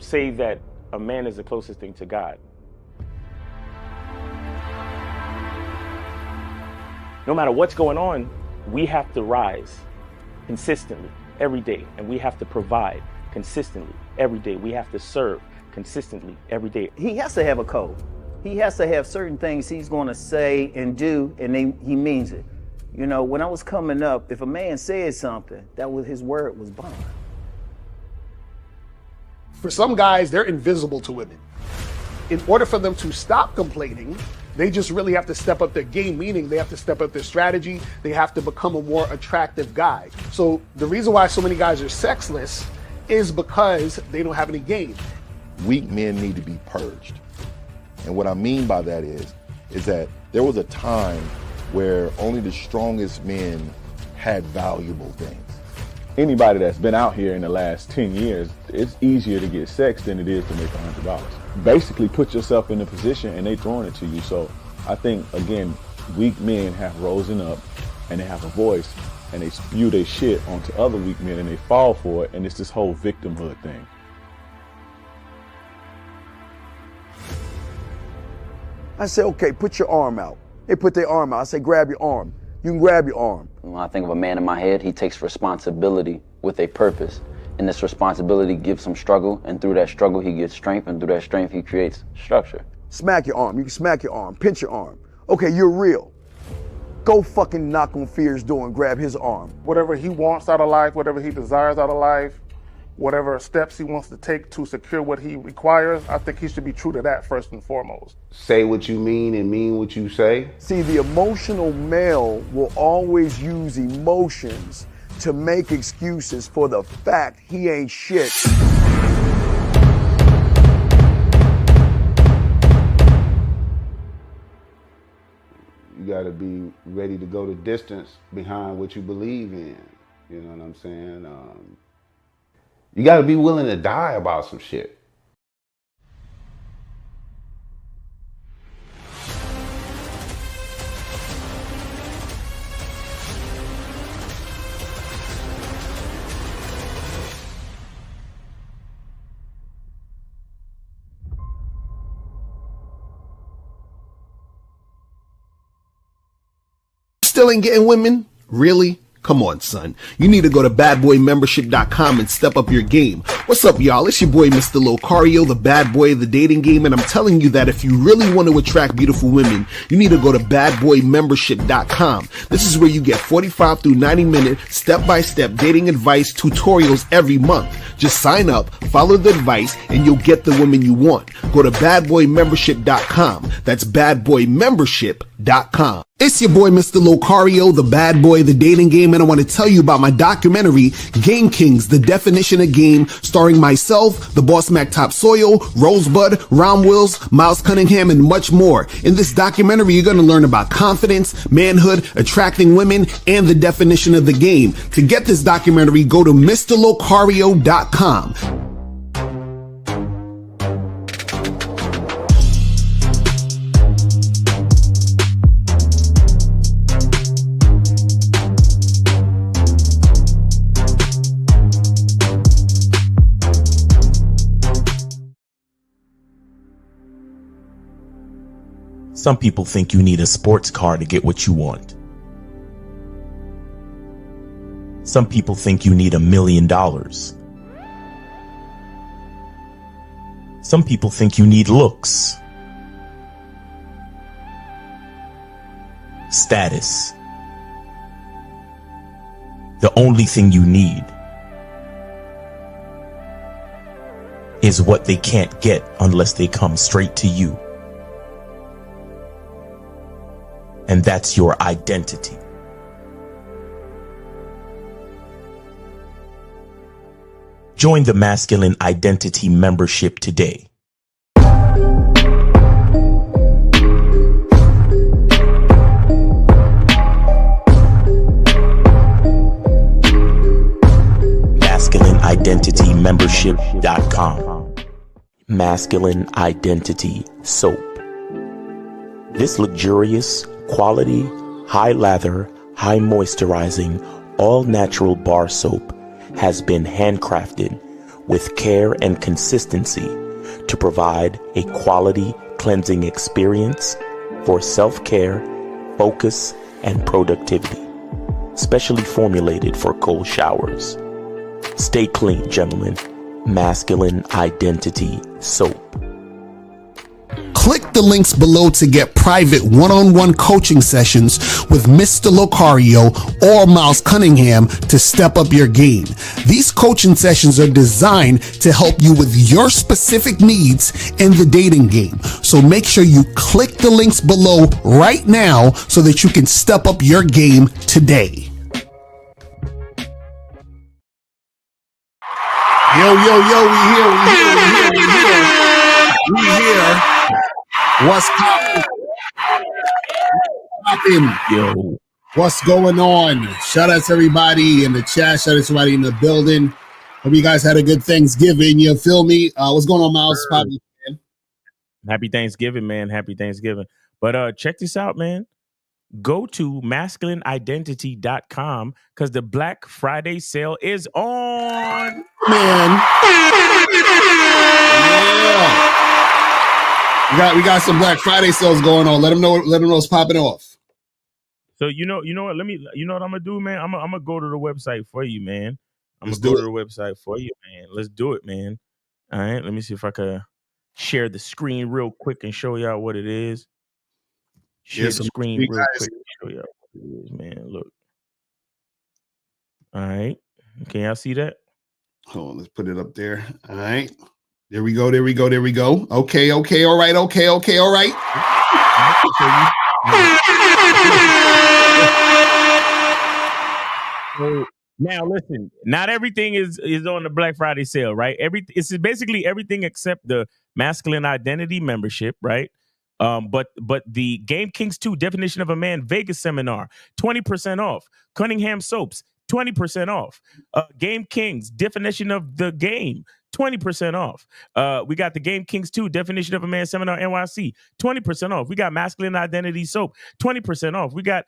say that a man is the closest thing to God. No matter what's going on, we have to rise consistently every day, and we have to provide consistently every day. We have to serve consistently every day. He has to have a code. He has to have certain things he's going to say and do, and he means it. You know, when I was coming up, if a man said something, his word was bond. For some guys, they're invisible to women. In order for them to stop complaining, they just really have to step up their game, meaning they have to step up their strategy. They have to become a more attractive guy. So the reason why so many guys are sexless is because they don't have any game. Weak men need to be purged. And what I mean by that is that there was a time where only the strongest men had valuable things. Anybody that's been out here in the last 10 years, it's easier to get sex than it is to make $100. Basically put yourself in a position and they throwing it to you. So I think, again, weak men have risen up and they have a voice and they spew their shit onto other weak men and they fall for it. And it's this whole victimhood thing. I say, okay, put your arm out. They put their arm out. I say, grab your arm. You can grab your arm. When I think of a man in my head, he takes responsibility with a purpose. And this responsibility gives him struggle, and through that struggle, he gets strength, and through that strength, he creates structure. Smack your arm. You can smack your arm. Pinch your arm. Okay, you're real. Go fucking knock on Fear's door and grab his arm. Whatever he wants out of life, whatever he desires out of life, whatever steps he wants to take to secure what he requires, I think he should be true to that first and foremost. Say what you mean and mean what you say. See, the emotional male will always use emotions to make excuses for the fact he ain't shit. You gotta be ready to go the distance behind what you believe in. You know what I'm saying? You gotta be willing to die about some shit. Still ain't getting women? Really? Come on, son. You need to go to badboymembership.com and step up your game. What's up, y'all? It's your boy, Mr. Locario, the bad boy of the dating game, and I'm telling you that if you really want to attract beautiful women, you need to go to badboymembership.com. This is where you get 45 through 90-minute step-by-step dating advice tutorials every month. Just sign up, follow the advice, and you'll get the women you want. Go to badboymembership.com. That's badboymembership.com. It's your boy, Mr. Locario, the bad boy of the dating game, and I want to tell you about my documentary, Game Kings, The Definition of Game, starring myself, the Boss Mac Topsoil, Rosebud, Ron Wills, Miles Cunningham, and much more. In this documentary, you're going to learn about confidence, manhood, attracting women, and the definition of the game. To get this documentary, go to MrLocario.com. Some people think you need a sports car to get what you want. Some people think you need $1 million. Some people think you need looks, status. The only thing you need is what they can't get unless they come straight to you. And that's your identity. Join the Masculine Identity membership today. MasculineIdentityMembership.com. Masculine Identity Soap. This luxurious, quality, high lather, high moisturizing, all natural bar soap has been handcrafted with care and consistency to provide a quality cleansing experience for self-care, focus, and productivity, specially formulated for cold showers. Stay clean, gentlemen. Masculine Identity Soap. Click the links below to get private one-on-one coaching sessions with Mr. Locario or Miles Cunningham to step up your game. These coaching sessions are designed to help you with your specific needs in the dating game. So make sure you click the links below right now so that you can step up your game today. Yo, we here. What's poppin'? Yo, what's going on? Shout out to everybody in the chat. Shout out to everybody in the building. Hope you guys had a good Thanksgiving. You feel me? What's going on, Miles? Man? Happy Thanksgiving, man. Happy Thanksgiving. But check this out, man. Go to masculineidentity.com because the Black Friday sale is on. Man. Yeah. We got some Black Friday sales going on. Let them know what's popping off. So you know what? You know what I'm gonna do, man? I'm gonna go to the website for you, man. I'm gonna go to the website for you, man. Let's do it, man. All right, let me see if I can share the screen real quick and show y'all what it is. Share the screen real quick and show y'all what it is, man. Look. All right. Can y'all see that? Hold on, let's put it up there. All right. There we go. Okay. All right. So, now listen, not everything is on the Black Friday sale, right? It's basically everything except the Masculine Identity membership, right? But the Game Kings 2 Definition of a Man Vegas seminar, 20% off. Cunningham Soaps, 20% off. Game Kings Definition of the Game, 20% off. We got the Game Kings 2 Definition of a Man Seminar NYC, 20% off. We got Masculine Identity Soap, 20% off. We got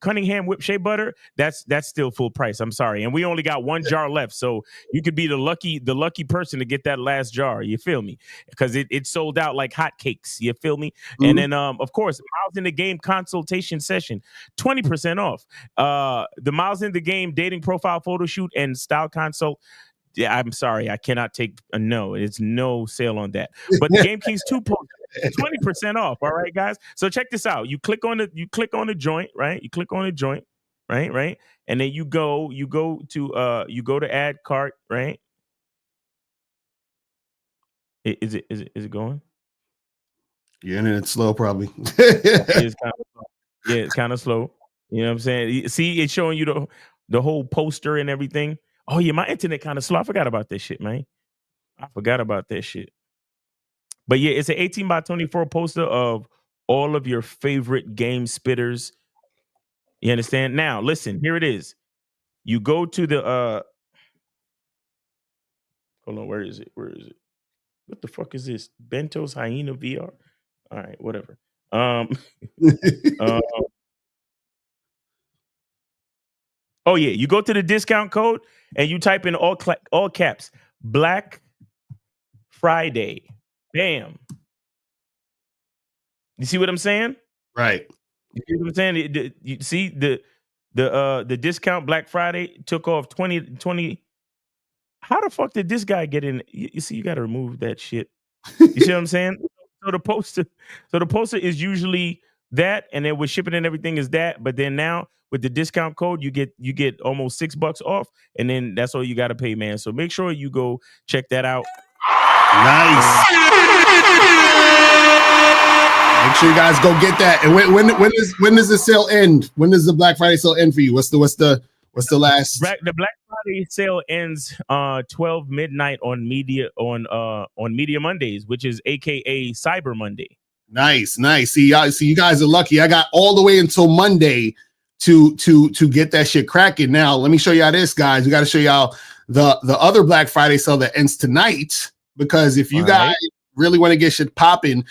Cunningham Whip Shea Butter. That's still full price. I'm sorry. And we only got one jar left. So you could be the lucky person to get that last jar. You feel me? Because it sold out like hotcakes. You feel me? Mm-hmm. And then of course, Miles in the Game consultation session, 20% off. The Miles in the Game dating profile photo shoot and style consult. Yeah, I'm sorry, I cannot take a no. It's no sale on that. But the Game Kings 2 post 20% off. All right, guys. So check this out. You click on the joint, right? You click on the joint, right? And then you go to add cart, right? Is it going? Yeah, and it's slow probably. It's kind of slow. You know what I'm saying? See, it's showing you the whole poster and everything. Oh, yeah, my internet kind of slow. I forgot about this shit, man. But yeah, it's an 18 by 24 poster of all of your favorite game spitters. You understand? Now, listen, here it is. You go to the hold on, where is it? What the fuck is this? Bento's Hyena VR? All right, whatever. Oh yeah, you go to the discount code and you type in all caps Black Friday. Bam. You see what I'm saying? Right. You see what I'm saying? You see the discount Black Friday took off 20. How the fuck did this guy get in? You see, you got to remove that shit. You see what I'm saying? So the poster is usually that, and then with shipping and everything is that. But then now with the discount code, you get almost $6 off, and then that's all you got to pay, man. So make sure you go check that out. Nice. Make sure you guys go get that. And when does the sale end? When does the Black Friday sale end for you? What's the last? The Black Friday sale ends 12 midnight on Media Mondays, which is AKA Cyber Monday. Nice. See, you guys are lucky. I got all the way until Monday to get that shit cracking. Now, let me show y'all this, guys. We got to show y'all the other Black Friday sale that ends tonight, because if you guys really want to get shit popping,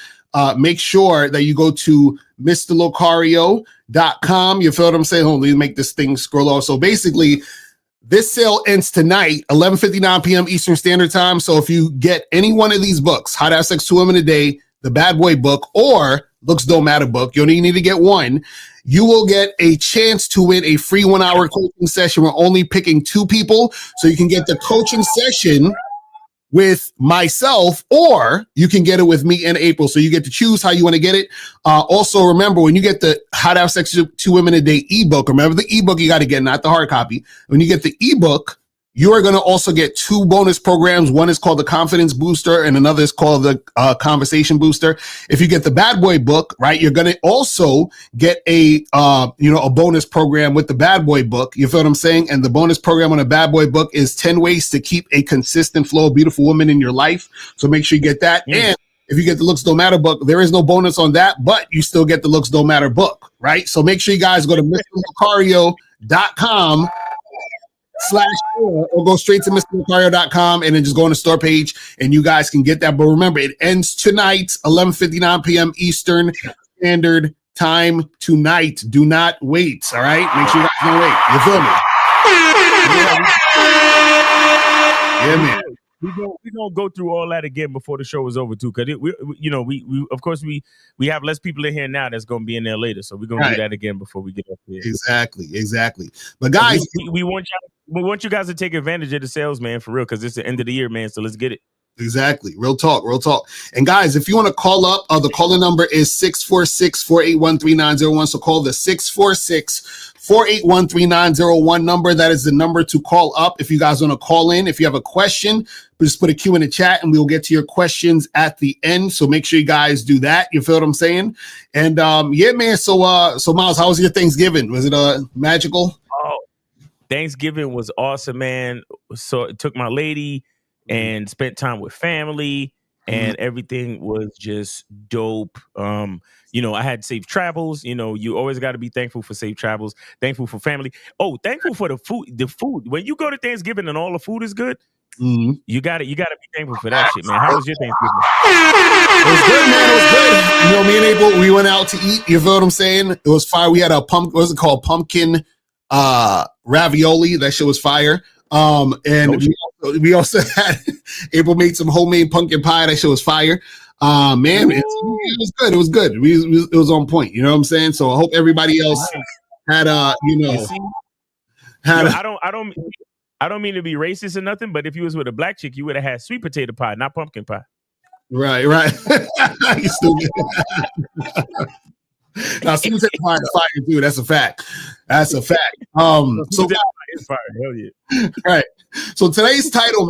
make sure that you go to MrLocario.com. You feel what I'm saying? Hold on, let me make this thing scroll off. So basically, This sale ends tonight, 11:59 p.m. Eastern Standard Time. So if you get any one of these books, How to Have Sex 2 Women a Day, the Bad Boy book, or Looks Don't Matter book, you only need to get one, you will get a chance to win a free 1-hour coaching session. We're only picking 2 people, so you can get the coaching session with myself, or you can get it with me in April. So you get to choose how you want to get it. Also, remember, when you get the How to Have Sex 2 Women a Day ebook, remember the ebook you got to get, not the hard copy. When you get the ebook, you are going to also get 2 bonus programs. One is called the Confidence Booster, and another is called the Conversation Booster. If you get the Bad Boy book, right, you're going to also get a bonus program with the Bad Boy book. You feel what I'm saying? And the bonus program on the Bad Boy book is 10 ways to keep a consistent flow of beautiful women in your life. So make sure you get that. And if you get the Looks Don't Matter book, there is no bonus on that, but you still get the Looks Don't Matter book, right? So make sure you guys go to MrLocario.com/store, or go straight to MrLocario.com and then just go on the store page and you guys can get that. But remember, it ends tonight, 11:59 p.m. Eastern Standard Time tonight. Do not wait, all right? Make sure you guys don't wait. You feel me? Yeah, man. We're gonna go through all that again before the show is over too, because we of course we have less people in here now that's gonna be in there later, so we're gonna do that again before we get up there. Exactly. But guys, we want you guys to take advantage of the sales, man, for real, because it's the end of the year, man. So let's get it. Exactly. Real talk. And guys, if you want to call up, the caller number is 646-481-3901. So call the 646-481-3901 number. That is the number to call up if you guys want to call in. If you have a question, just put a Q in the chat and we will get to your questions at the end. So make sure you guys do that. You feel what I'm saying? And yeah, man. So Miles, how was your Thanksgiving? Was it magical? Oh, Thanksgiving was awesome, man. So it took my lady and spent time with family, and everything was just dope. I had safe travels. You always got to be thankful for safe travels, thankful for family. Oh, thankful for the food. When you go to Thanksgiving and all the food is good, you gotta be thankful for that shit, man. How was your Thanksgiving? It was good, man. It was good. Me and April, we went out to eat. You feel what I'm saying? It was fire. We had a pumpkin ravioli. That shit was fire. And we also had April made some homemade pumpkin pie. That shit was fire. Man, it was good. It was good. It was on point. You know what I'm saying? So I hope everybody else had I don't mean to be racist or nothing, but if you was with a black chick, you would have had sweet potato pie, not pumpkin pie. Right. You stupid. Now, sweet potato pie is fire too. That's a fact. So fire. Hell yeah. Right. So today's title,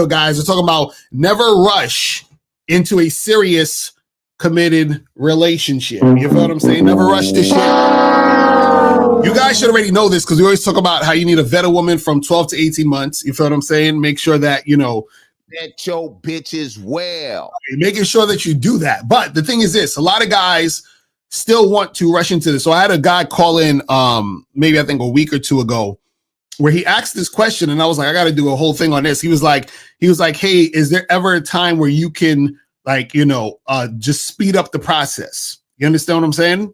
guys, we're talking about never rush into a serious committed relationship. You feel what I'm saying? Never rush this shit. You guys should already know this because we always talk about how you need to vet a woman from 12 to 18 months. You feel what I'm saying? Make sure that, vet your bitches well. Making sure that you do that. But the thing is this, a lot of guys still want to rush into this. So I had a guy call in maybe I think a week or two ago where he asked this question and I was like, I got to do a whole thing on this. He was like, hey, is there ever a time where you can just speed up the process? You understand what I'm saying?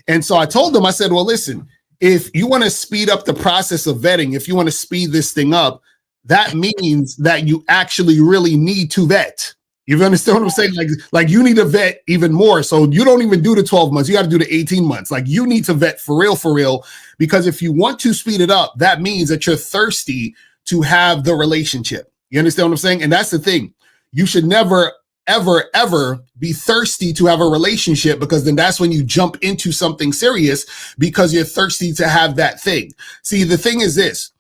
And so I told him, I said, well, listen, if you want to speed up the process of vetting, if you want to speed this thing up, that means that you actually really need to vet. You understand what I'm saying? Like you need to vet even more. So you don't even do the 12 months. You got to do the 18 months. Like you need to vet for real. Because if you want to speed it up, that means that you're thirsty to have the relationship. You understand what I'm saying? And that's the thing. You should never, ever be thirsty to have a relationship, because then that's when you jump into something serious because you're thirsty to have that thing. See, the thing is this.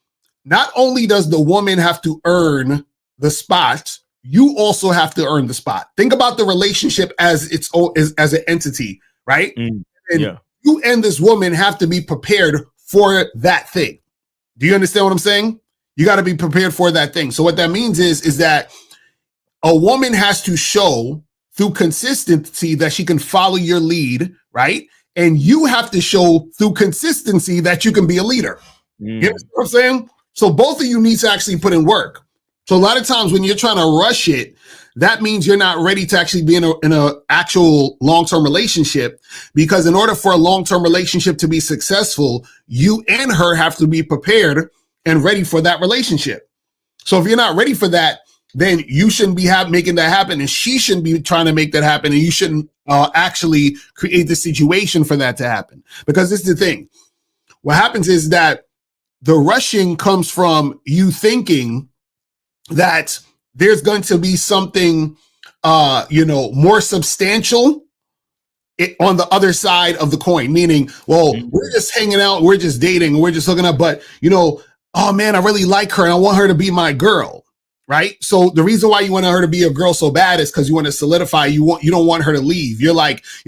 Not only does the woman have to earn the spot, you also have to earn the spot. Think about the relationship as its own, as an entity, right? And you and this woman have to be prepared for that thing. Do you understand what I'm saying? You got to be prepared for that thing. So what that means is that a woman has to show through consistency that she can follow your lead, right? And you have to show through consistency that you can be a leader. You know what I'm saying? So both of you need to actually put in work. So a lot of times when you're trying to rush it, that means you're not ready to actually be in a actual long-term relationship, because in order for a long-term relationship to be successful, you and her have to be prepared and ready for that relationship. So if you're not ready for that, then you shouldn't be making that happen, and she shouldn't be trying to make that happen, and you shouldn't actually create the situation for that to happen. Because this is the thing. What happens is that the rushing comes from you thinking that there's going to be something, more substantial on the other side of the coin, meaning, well, we're just hanging out, we're just dating, we're just hooking up, but, oh man, I really like her and I want her to be my girl. Right. So the reason why you want her to be a girl so bad is because you want to solidify. You don't want her to leave. You're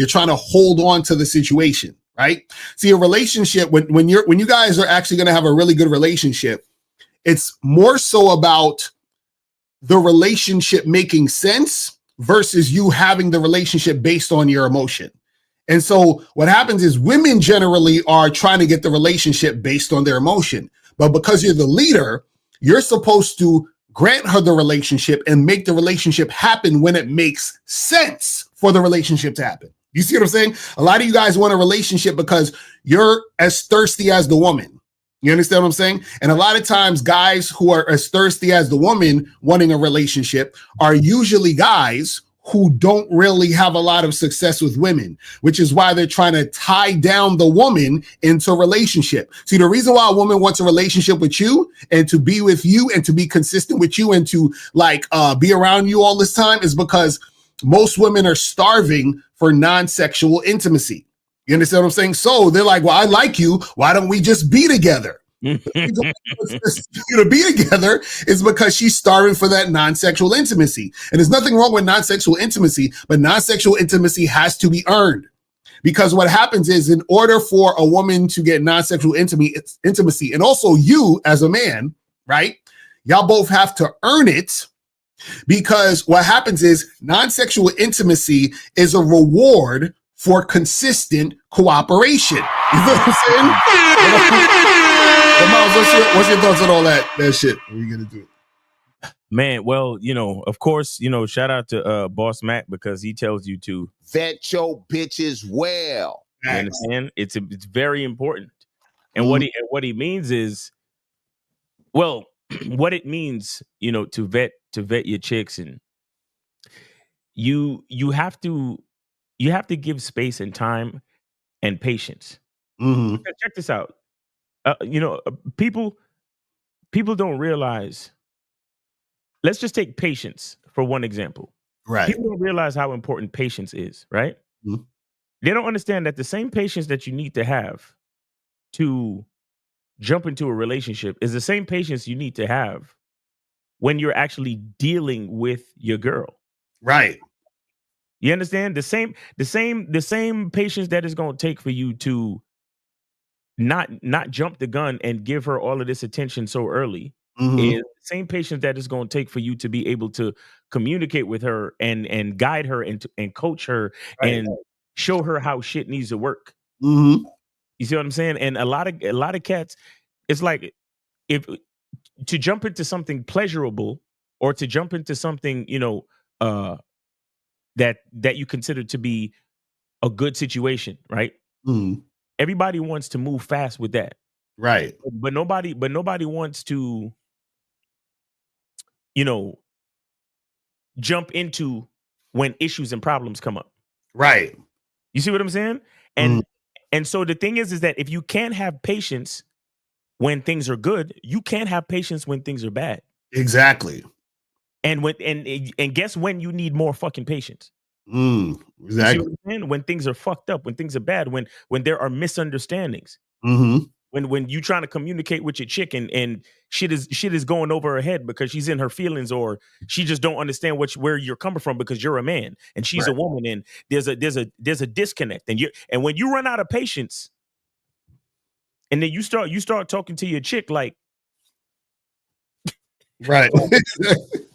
trying to hold on to the situation. Right. See, a relationship, when you guys are actually going to have a really good relationship, it's more so about the relationship making sense versus you having the relationship based on your emotion. And so what happens is women generally are trying to get the relationship based on their emotion. But because you're the leader, you're supposed to grant her the relationship and make the relationship happen when it makes sense for the relationship to happen. You see what I'm saying? A lot of you guys want a relationship because you're as thirsty as the woman. You understand what I'm saying? And a lot of times guys who are as thirsty as the woman wanting a relationship are usually guys who don't really have a lot of success with women, which is why they're trying to tie down the woman into a relationship. See, the reason why a woman wants a relationship with you and to be with you and to be consistent with you and to be around you all this time is because most women are starving for non-sexual intimacy. You understand what I'm saying? So they're like, well, I like you. Why don't we just be together? You to be together is because she's starving for that non-sexual intimacy. And there's nothing wrong with non-sexual intimacy, but non-sexual intimacy has to be earned. Because what happens is in order for a woman to get non-sexual intimacy, and also you as a man, right? Y'all both have to earn it, because what happens is non-sexual intimacy is a reward for consistent cooperation. You know what I'm saying? Miles, what's your thoughts on all that shit? What are you gonna do? Man, well, of course, shout out to Boss Mac, because he tells you to vet your bitches well. You understand? It's very important. And what he means is, well, what it means, to vet your chicks, and you have to give space and time and patience. Mm-hmm. Check this out. People don't realize. Let's just take patience for one example. Right. People don't realize how important patience is, right? Mm-hmm. They don't understand that the same patience that you need to have to jump into a relationship is the same patience you need to have when you're actually dealing with your girl. Right. You understand? The same patience that it's going to take for you to not jump the gun and give her all of this attention so early is the same patience that it's going to take for you to be able to communicate with her and guide her and coach her and show her how shit needs to work. Mm-hmm. You see what I'm saying? And a lot of cats, it's like, if to jump into something pleasurable or to jump into something, that you consider to be a good situation, right? Mm-hmm. Everybody wants to move fast with that. Right. But nobody wants to, jump into when issues and problems come up. Right. You see what I'm saying? And so the thing is that if you can't have patience when things are good, you can't have patience when things are bad. Exactly. And guess when you need more fucking patience? Exactly. You see what I'm saying? When things are fucked up, when things are bad, when there are misunderstandings. Mm-hmm. When you trying to communicate with your chick and shit is going over her head because she's in her feelings, or she just don't understand where you're coming from because you're a man and she's a woman, and there's a disconnect, and when you run out of patience, and then you start talking to your chick like, right,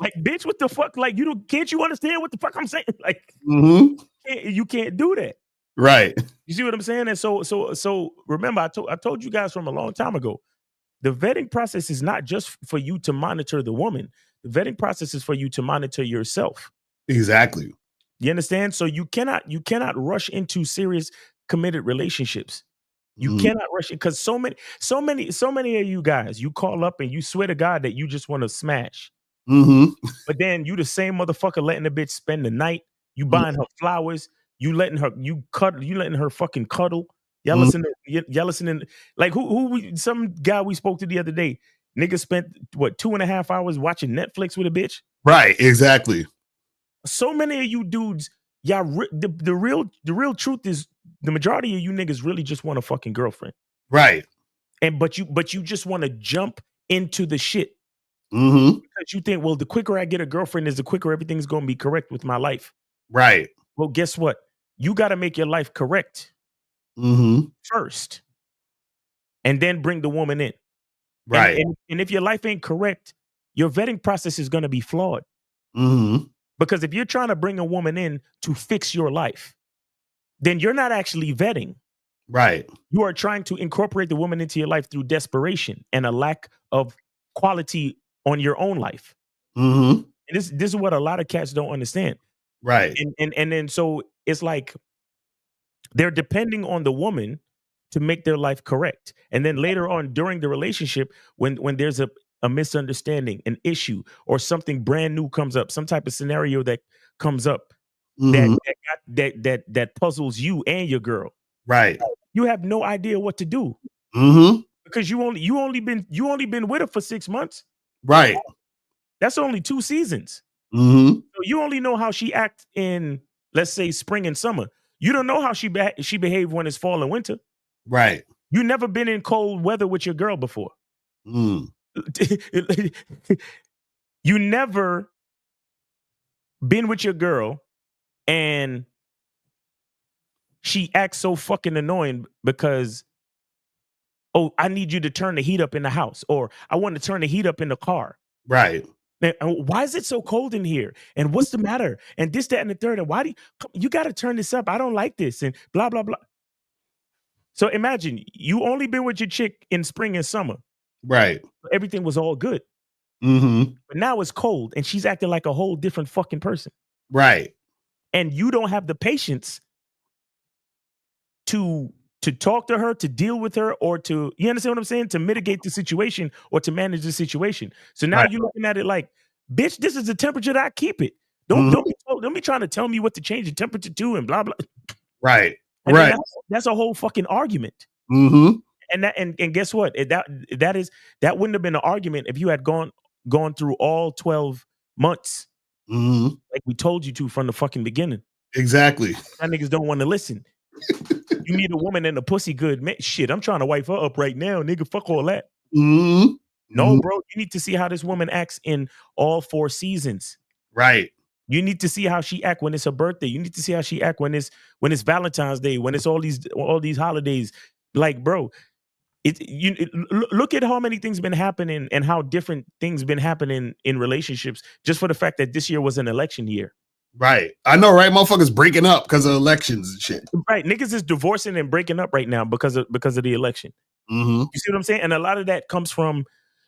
like, bitch, what the fuck? Like, can't you understand what the fuck I'm saying? Like, you can't do that. Right. You see what I'm saying? And so remember, I told you guys from a long time ago, the vetting process is not just for you to monitor the woman. The vetting process is for you to monitor yourself. Exactly. You understand? So you cannot rush into serious committed relationships You cannot rush it because so many of you guys, you call up and you swear to God that you just want to smash. But then you the same motherfucker letting the bitch spend the night. You buying her flowers. You letting her fucking cuddle. Y'all listening. Like some guy we spoke to the other day. Nigga spent what 2.5 hours watching Netflix with a bitch. Right, exactly. So many of you dudes, y'all. The real truth is the majority of you niggas really just want a fucking girlfriend. Right. But you just want to jump into the shit. Mm-hmm. Because you think, well, the quicker I get a girlfriend is the quicker everything's going to be correct with my life. Right. Well, guess what? You got to make your life correct first, and then bring the woman in. Right. And if your life ain't correct, your vetting process is going to be flawed. Because if you're trying to bring a woman in to fix your life, then you're not actually vetting. Right. You are trying to incorporate the woman into your life through desperation and a lack of quality on your own life. And this is what a lot of cats don't understand. Right. And then so it's like they're depending on the woman to make their life correct. And then later on during the relationship, when there's a misunderstanding, an issue, or something brand new comes up, some type of scenario that comes up that puzzles you and your girl. Right. You have no idea what to do. Because you only been with her for 6 months. Right. That's only 2 seasons. So you only know how she acts in, let's say, spring and summer. You don't know how she behaved when it's fall and winter. Right. You never been in cold weather with your girl before. You never been with your girl and she acts so fucking annoying because, oh, I need you to turn the heat up in the house, or I want to turn the heat up in the car. Right. And why is it so cold in here? And what's the matter? And this, that, and the third. And why do you got to turn this up? I don't like this. And blah, blah, blah. So imagine you only been with your chick in spring and summer. Right. Everything was all good. But now it's cold and she's acting like a whole different fucking person. Right. And you don't have the patience to talk to her, to deal with her, or to, you understand what I'm saying? To mitigate the situation or to manage the situation. So now you're looking at it like, bitch, this is the temperature that I keep it. Don't be trying to tell me what to change the temperature to and blah, blah. Right. And right. That's a whole fucking argument. And guess what? That wouldn't have been an argument if you had gone through all 12 months. Like we told you to from the fucking beginning. Exactly. That niggas don't want to listen. You need a woman and a pussy good. Man, shit, I'm trying to wipe her up right now, nigga. Fuck all that. No, bro. You need to see how this woman acts in all 4 seasons. Right. You need to see how she act when it's her birthday. You need to see how she act when it's Valentine's Day, when it's all these holidays. Like, bro, look at how many things been happening and how different things been happening in relationships just for the fact that this year was an election year. Right. I know, right? Motherfuckers breaking up because of elections and shit. Right. Niggas is divorcing and breaking up right now because of the election. You see what I'm saying? And a lot of that comes from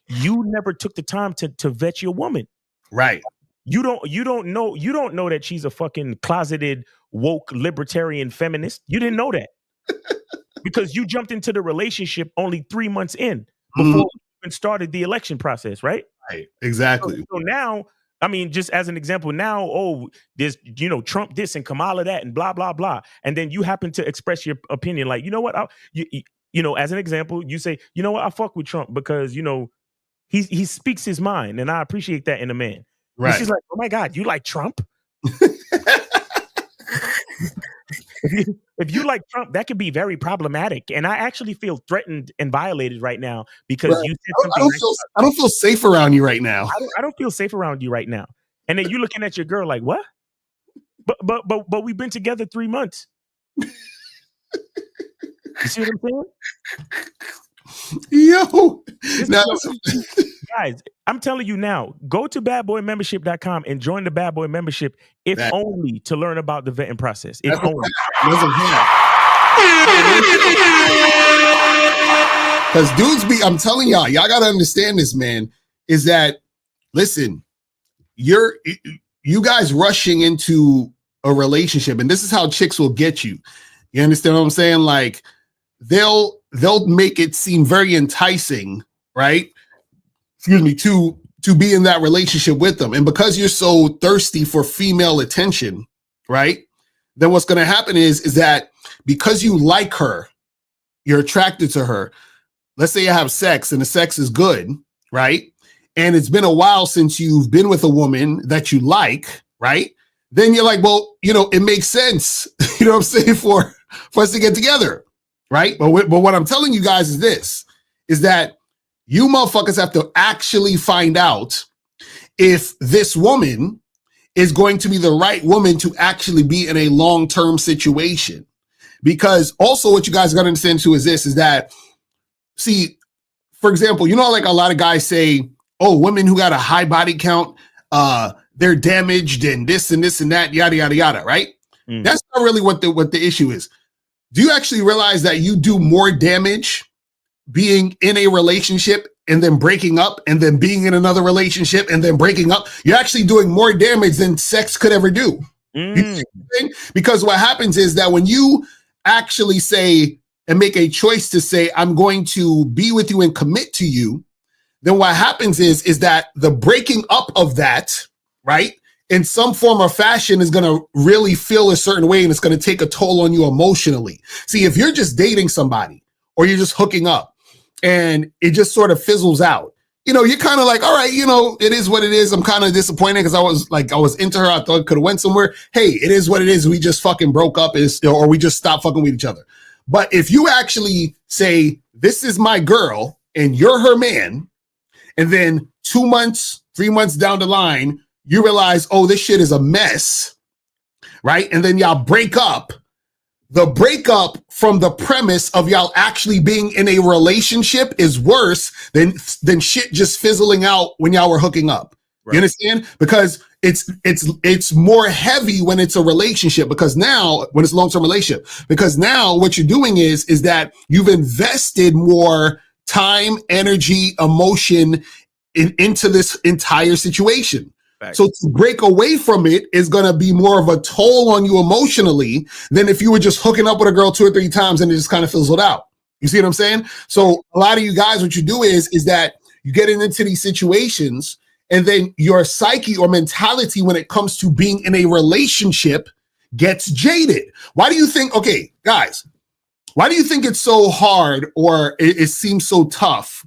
you never took the time to vet your woman. Right. You don't know that she's a fucking closeted, woke, libertarian feminist. You didn't know that. Because you jumped into the relationship only 3 months in before you even started the election process, right? Right. Exactly. So now, I mean, just as an example, now, there's, Trump this and Kamala that and blah, blah, blah. And then you happen to express your opinion like, you know what? As an example, you say, you know what? I fuck with Trump because, he speaks his mind and I appreciate that in a man. Right. And she's like, oh my God, you like Trump? If you like Trump, that could be very problematic. And I actually feel threatened and violated right now because you said something. I don't feel safe around you right now. I don't feel safe around you right now. And then you looking at your girl like, what? But we've been together 3 months. You see what I'm saying? Yo, guys, I'm telling you now, go to badboymembership.com and join the Bad Boy membership, if only to learn about the vetting process. If only. Because dudes I'm telling y'all gotta understand this, man, is that, listen, you guys rushing into a relationship, and this is how chicks will get you. You understand what I'm saying? Like, they'll they'll make it seem very enticing, right? Excuse me, to be in that relationship with them. And because you're so thirsty for female attention, right? Then what's going to happen is that because you like her, you're attracted to her. Let's say you have sex and the sex is good, right? And it's been a while since you've been with a woman that you like, right? Then you're like, well, it makes sense, you know what I'm saying, for us to get together, right? But what I'm telling you guys is this, is that you motherfuckers have to actually find out if this woman is going to be the right woman to actually be in a long-term situation. Because also what you guys got to understand too is this, is that, see, for example, like a lot of guys say, oh, women who got a high body count, they're damaged and this and that, yada, yada, yada, right? That's not really what the issue is. Do you actually realize that you do more damage being in a relationship and then breaking up and then being in another relationship and then breaking up? You're actually doing more damage than sex could ever do. Because what happens is that when you actually say and make a choice to say, I'm going to be with you and commit to you, then what happens is that the breaking up of that, right, in some form or fashion is going to really feel a certain way and it's going to take a toll on you emotionally. See, if you're just dating somebody or you're just hooking up and it just sort of fizzles out, you're kind of like, all right, it is what it is. I'm kind of disappointed because I was into her. I thought it could have went somewhere. Hey, it is what it is. We just fucking broke up or we just stopped fucking with each other. But if you actually say, this is my girl and you're her man, and then 2 months, 3 months down the line, you realize, oh, this shit is a mess, right? And then y'all break up. The breakup from the premise of y'all actually being in a relationship is worse than shit just fizzling out when y'all were hooking up. Right. You understand? Because it's more heavy when it's a relationship, because now when it's a long-term relationship, because now what you're doing is that you've invested more time, energy, emotion into this entire situation. Fact. So to break away from it is going to be more of a toll on you emotionally than if you were just hooking up with a girl 2 or 3 times and it just kind of fizzled out. You see what I'm saying? So a lot of you guys, what you do is that you get into these situations and then your psyche or mentality when it comes to being in a relationship gets jaded. Why do you think, okay, guys, why do you think it's so hard or it seems so tough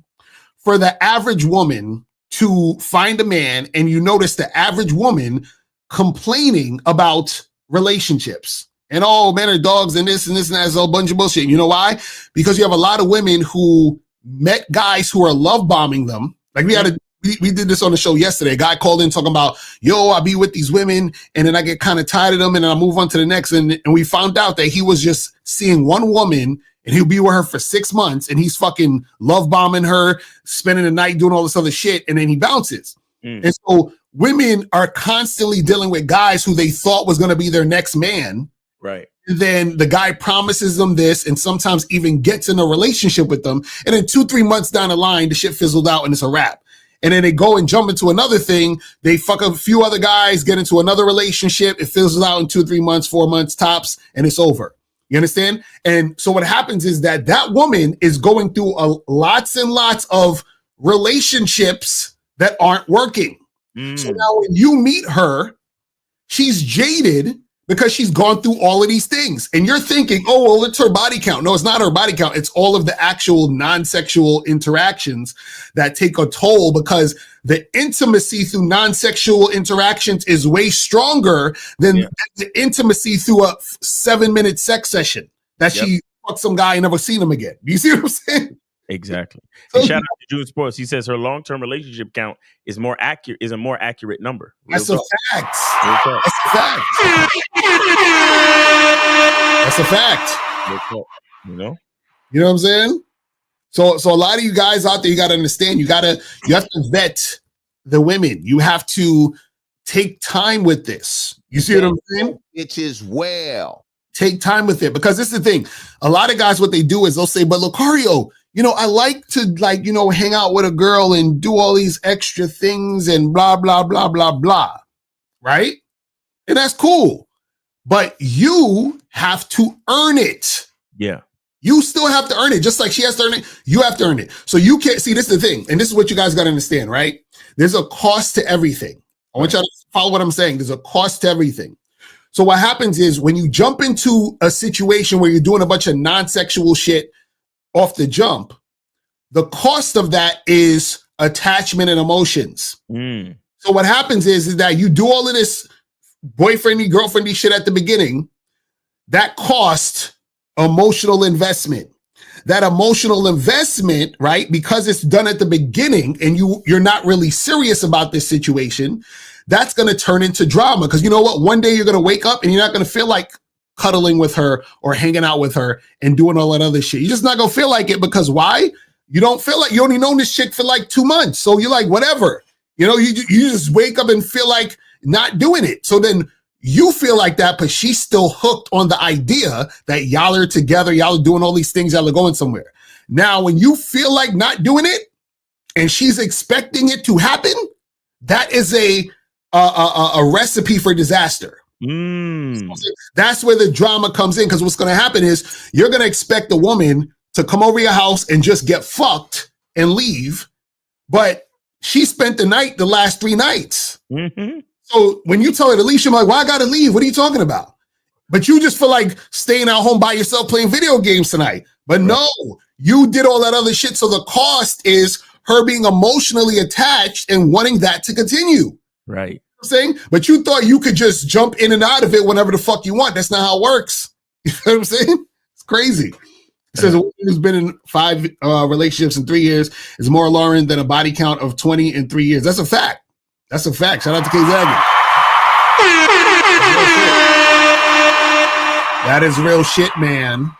for the average woman to find a man, and you notice the average woman complaining about relationships and all men are dogs and this and that's a bunch of bullshit? You know why? Because you have a lot of women who met guys who are love bombing them. Like we did this on the show yesterday. A guy called in talking about, yo, I be with these women and then I get kind of tired of them and then I move on to the next. And we found out that he was just seeing one woman and he'll be with her for 6 months and he's fucking love bombing her, spending the night doing all this other shit, and then he bounces. And so women are constantly dealing with guys who they thought was going to be their next man. Right. And then the guy promises them this and sometimes even gets in a relationship with them. And then 2-3 months down the line, the shit fizzled out and it's a wrap. And then they go and jump into another thing. They fuck a few other guys, get into another relationship. It fizzles out in 2 or 3 months, 4 months tops, and it's over. You understand? And so what happens is that woman is going through lots and lots of relationships that aren't working. So now when you meet her, she's jaded because she's gone through all of these things. And you're thinking, oh, well, it's her body count. No, it's not her body count. It's all of the actual non-sexual interactions that take a toll, because the intimacy through non-sexual interactions is way stronger than the intimacy through a 7-minute sex session that she fucked some guy and never seen him again. Do you see what I'm saying? Exactly. So, shout out to June Sports. He says her long-term relationship count is a more accurate number. That's a fact. That's a fact. That's a fact. You know what I'm saying? So a lot of you guys out there, you got to understand, you have to vet the women. You have to take time with this. You see what I'm saying? Bitches well. Take time with it, because this is the thing. A lot of guys, what they do is they'll say, but Lucario, I like to hang out with a girl and do all these extra things and blah, blah, blah, blah, blah. Right? And that's cool. But you have to earn it. Yeah. You still have to earn it, just like she has to earn it. You have to earn it. So you can't see, this is the thing, and this is what you guys got to understand, right? There's a cost to everything. I want y'all to follow what I'm saying. There's a cost to everything. So what happens is when you jump into a situation where you're doing a bunch of non-sexual shit off the jump, the cost of that is attachment and emotions. So what happens is that you do all of this boyfriendy, girlfriendy shit at the beginning. That cost emotional investment. That emotional investment, right? Because it's done at the beginning and you're not really serious about this situation, that's going to turn into drama. Because you know what? One day you're going to wake up and you're not going to feel like cuddling with her or hanging out with her and doing all that other shit. You're just not going to feel like it because why? You don't feel like, you only known this chick for like 2 months. So you're like, whatever. You know, you just wake up and feel like not doing it. So then you feel like that, but she's still hooked on the idea that y'all are together, y'all are doing all these things, y'all are going somewhere. Now, when you feel like not doing it and she's expecting it to happen, that is a recipe for disaster. That's where the drama comes in, because what's going to happen is you're going to expect the woman to come over your house and just get fucked and leave, but she spent the night the last 3 nights. So when you tell her to leave, she's like, well, I got to leave. What are you talking about? But you just feel like staying at home by yourself playing video games tonight. But no, you did all that other shit. So the cost is her being emotionally attached and wanting that to continue. Right. You know what I'm saying? But you thought you could just jump in and out of it whenever the fuck you want. That's not how it works. You know what I'm saying? It's crazy. It says a woman who's been in 5 relationships in 3 years is more alarming than a body count of 20 in 3 years. That's a fact. That's a fact. Shout out to K Zaggy. That is real shit, man.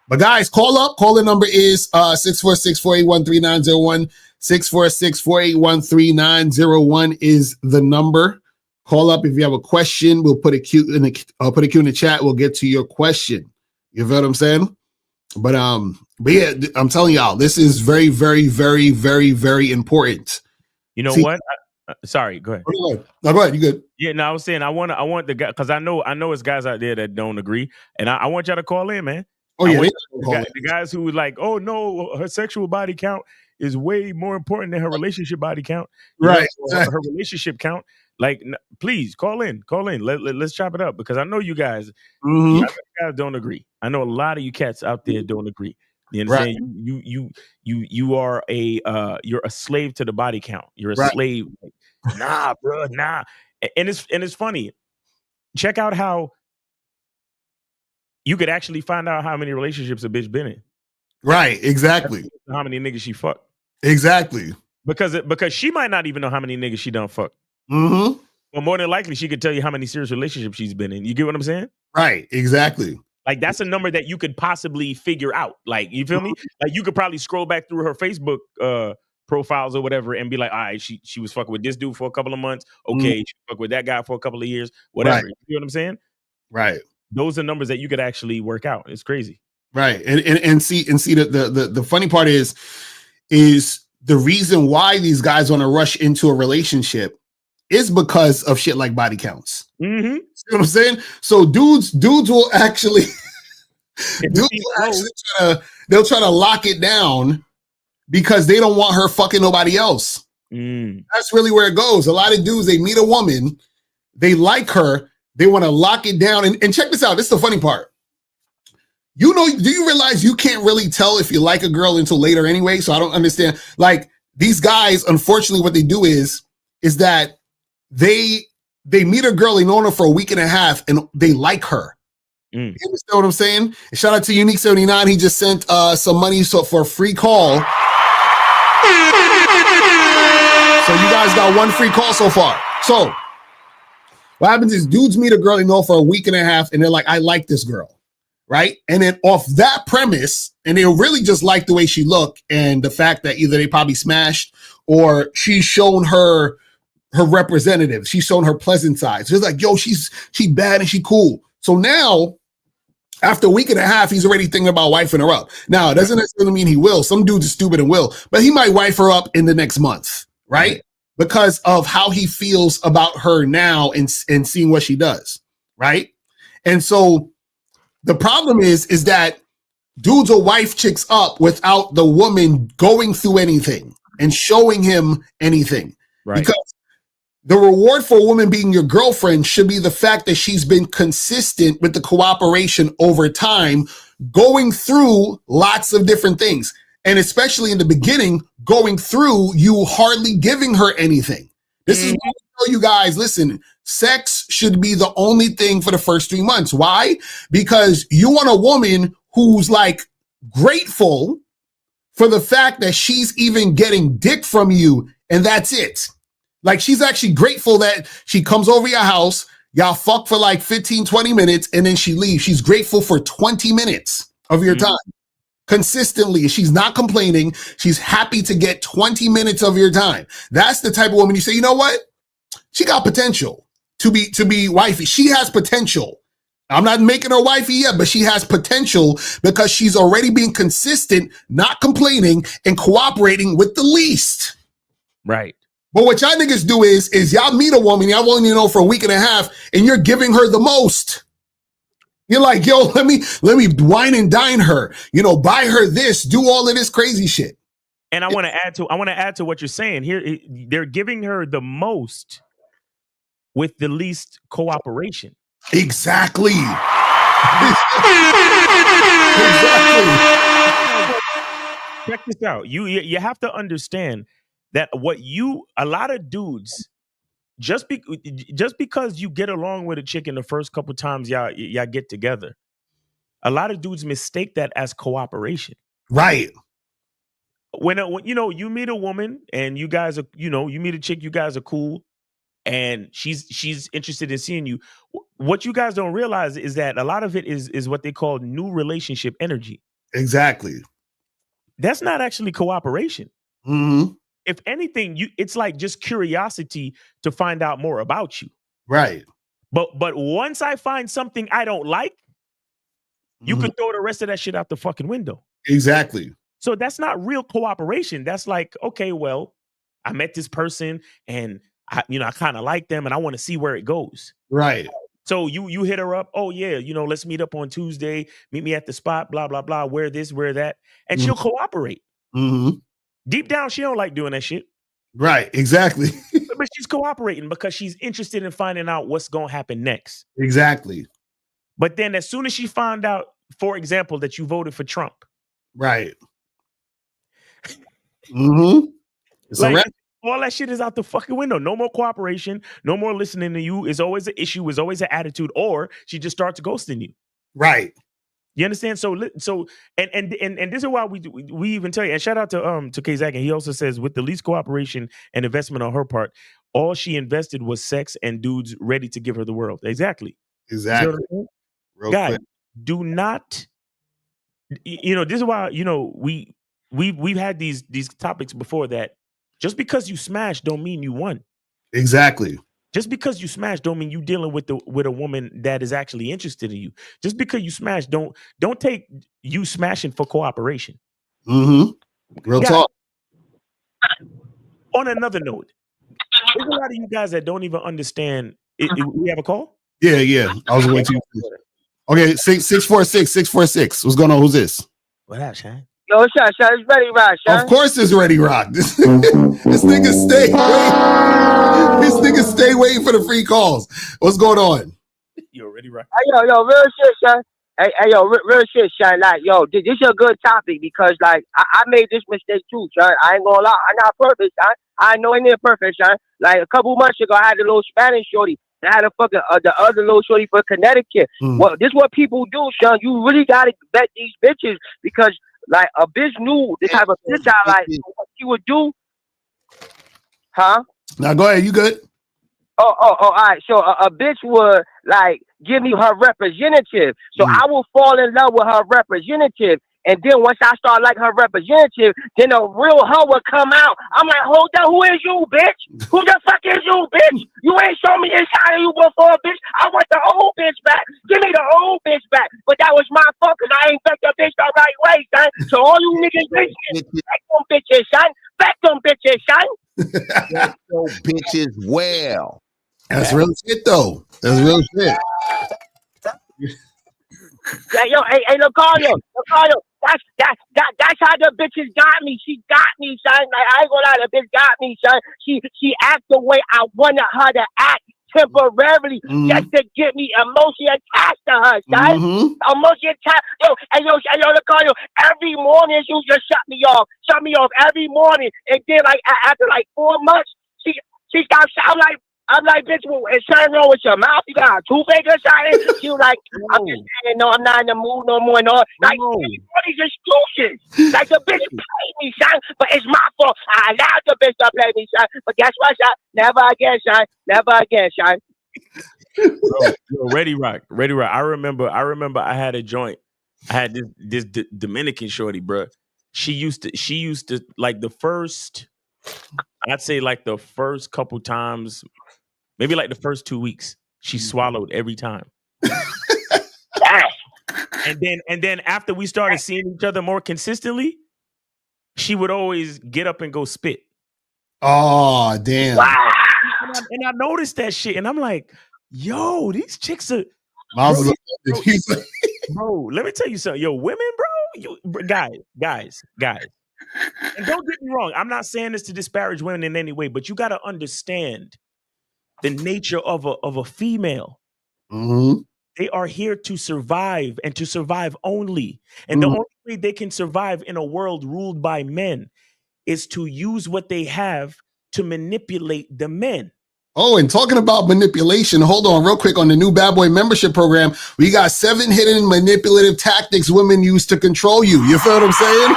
But guys, call up. Call the number is 646-481-3901. 646-481-3901 is the number. Call up if you have a question. We'll put a Q in the chat. We'll get to your question. You feel what I'm saying? But yeah, I'm telling y'all, this is very, very, very, very, very important. You know what? Sorry, go ahead. No, go ahead. You good? Yeah, no, I was saying I want the guy, because I know it's guys out there that don't agree, and I want y'all to call in, man. Oh yeah, the guys who like, oh no, her sexual body count is way more important than her relationship body count, right? Her relationship count. Like, please call in. Let's chop it up, because I know you guys, you guys don't agree. I know a lot of you cats out there don't agree. You understand? Right. You are you're a slave to the body count. You're a slave. Like, nah, bro, nah. And it's funny. Check out how you could actually find out how many relationships a bitch been in. Right, exactly. How many niggas she fucked. Exactly. Because she might not even know how many niggas she done fucked. But more than likely, she could tell you how many serious relationships she's been in. You get what I'm saying? Right, exactly. Like, that's a number that you could possibly figure out. Like, you feel me? Like, you could probably scroll back through her Facebook profiles or whatever and be like, all right, she was fucking with this dude for a couple of months. Okay, she fucked with that guy for a couple of years. Whatever. Right. You know what I'm saying? Right. Those are numbers that you could actually work out. It's crazy. Right. And see the funny part is the reason why these guys want to rush into a relationship is because of shit like body counts. See what I'm saying? So dudes will actually they'll try to lock it down because they don't want her fucking nobody else. That's really where it goes. A lot of dudes, they meet a woman, they like her, they want to lock it down. And check this out. This is the funny part. You know, do you realize you can't really tell if you like a girl until later anyway? So I don't understand. Like, these guys, unfortunately, what they do is that they meet a girl, they know her for a week and a half, and they like her. You understand what I'm saying? And shout out to Unique 79. He just sent some money for a free call. So you guys got one free call so far. So what happens is dudes meet a girl they know for a week and a half, and they're like, I like this girl, right? And then off that premise, and they really just like the way she looked and the fact that either they probably smashed or she's shown her representative. She's shown her pleasant side. So it's like, yo, she bad and she cool. So now, after a week and a half, he's already thinking about wifing her up. Now, it doesn't necessarily mean he will. Some dudes are stupid and will, but he might wife her up in the next month, right? Because of how he feels about her now and seeing what she does, right? And so the problem is that dudes will wife chicks up without the woman going through anything and showing him anything. Right. Because the reward for a woman being your girlfriend should be the fact that she's been consistent with the cooperation over time, going through lots of different things. And especially in the beginning, going through you hardly giving her anything. This is why I tell you guys, listen, sex should be the only thing for the first 3 months. Why? Because you want a woman who's like grateful for the fact that she's even getting dick from you, and that's it. Like, she's actually grateful that she comes over your house, y'all fuck for like 15, 20 minutes, and then she leaves. She's grateful for 20 minutes of your time. Consistently. She's not complaining. She's happy to get 20 minutes of your time. That's the type of woman you say, you know what? She got potential to be wifey. She has potential. I'm not making her wifey yet, but she has potential because she's already being consistent, not complaining, and cooperating with the least. Right. But what y'all niggas do is y'all meet a woman, y'all only know for a week and a half, and you're giving her the most. You're like, yo, let me wine and dine her, buy her this, do all of this crazy shit. And I want to add to what you're saying here. They're giving her the most with the least cooperation. Exactly. Check this out. You have to understand that a lot of dudes, just because you get along with a chick in the first couple times y'all get together, a lot of dudes mistake that as cooperation. Right. When you meet a woman and you guys are, you meet a chick, you guys are cool, and she's interested in seeing you. What you guys don't realize is that a lot of it is what they call new relationship energy. Exactly. That's not actually cooperation. Mm-hmm. If anything, it's like just curiosity to find out more about you. Right. But once I find something I don't like, you can throw the rest of that shit out the fucking window. Exactly. So that's not real cooperation. That's like, okay, well, I met this person and I kind of like them and I want to see where it goes. Right. So you hit her up. Oh yeah, let's meet up on Tuesday. Meet me at the spot. Blah blah blah. Wear this, wear that, and she'll cooperate. Mm-hmm. Deep down, she don't like doing that shit. Right. Exactly. But she's cooperating because she's interested in finding out what's gonna happen next. Exactly. But then, as soon as she found out, for example, that you voted for Trump, right? Mm-hmm. All that shit is out the fucking window. No more cooperation. No more listening to you. Is always an issue. Is always an attitude. Or she just starts ghosting you. Right. You understand? So and this is why we even tell you. And shout out to K-Zach, and he also says with the least cooperation and investment on her part, all she invested was sex and dudes ready to give her the world. Exactly. Real Guys, quick. do not. This is why we've had these topics before that. Just because you smash don't mean you won. Exactly. Just because you smash don't mean you dealing with a woman that is actually interested in you. Just because you smash don't take you smashing for cooperation. Mm-hmm. Real talk. On another note, there's a lot of you guys that don't even understand. We have a call? Yeah. I was waiting. Okay, 646. What's going on? Who's this? What up, Shine? Yo, Sean, it's Ready Rock, Sean. Of course it's Ready Rock. This nigga stay waiting for the free calls. What's going on? Yo, Ready Rock. Hey, yo, real shit, Sean. Hey, yo, real shit, Sean. Like, yo, this is a good topic because, like, I made this mistake too, Sean. I ain't gonna lie. I'm not perfect, Sean. I know ain't near perfect, Sean. Like, a couple months ago, I had a little Spanish shorty. I had a fucking the other little shorty for Connecticut. Well, this is what people do, Sean. You really gotta vet these bitches because, like, a bitch knew this type of bitch I like. What she would do? Huh? Now go ahead. You good? Oh, all right. So a bitch would like give me her representative. So I will fall in love with her representative. And then once I start liking her representative, then a real her would come out. I'm like, hold on, who is you, bitch? Who the fuck is you, bitch? You ain't shown me inside of you before, bitch. I want the old bitch back. Give me the old bitch back. But that was my fault because I ain't back the bitch the right way, son. So all you niggas listening, back them bitches, son. Back them bitches, son. Back your bitches well. That's real shit, though. That's real shit. Yeah, yo, hey, Lucario, That's how the bitches got me. She got me, son. Like, I ain't gonna lie, the bitch got me, son. She act the way I wanted her to act temporarily, just to get me emotionally attached to her, son. Emotionally attached. Yo, Ricardo, every morning she just shut me off every morning, and then like after like 4 months, she stopped. I'm like, bitch, is something wrong with your mouth? You got a toothache or something? She was like, I'm just saying, no, I'm not in the mood no more. No. Like, all these excuses. Like, the bitch played me, son, but it's my fault. I allowed the bitch to play me, son. But guess what, son? Never again, son. Never again, son. Yo, Ready Rock. I remember I had a joint. I had this Dominican shorty, bro. She used to like the first, I'd say like the first couple times, maybe like the first 2 weeks, she swallowed every time. and then after we started seeing each other more consistently, she would always get up and go spit. Oh, damn. Wow. And I noticed that shit, and I'm like, yo, these chicks are bro, let me tell you something. Yo, women, bro, guys. And don't get me wrong, I'm not saying this to disparage women in any way, but you got to understand the nature of a female. They are here to survive and to survive only. And the only way they can survive in a world ruled by men is to use what they have to manipulate the men. Oh, and talking about manipulation, hold on real quick on the new Bad Boy membership program. We got 7 hidden manipulative tactics women use to control you. You feel what I'm saying?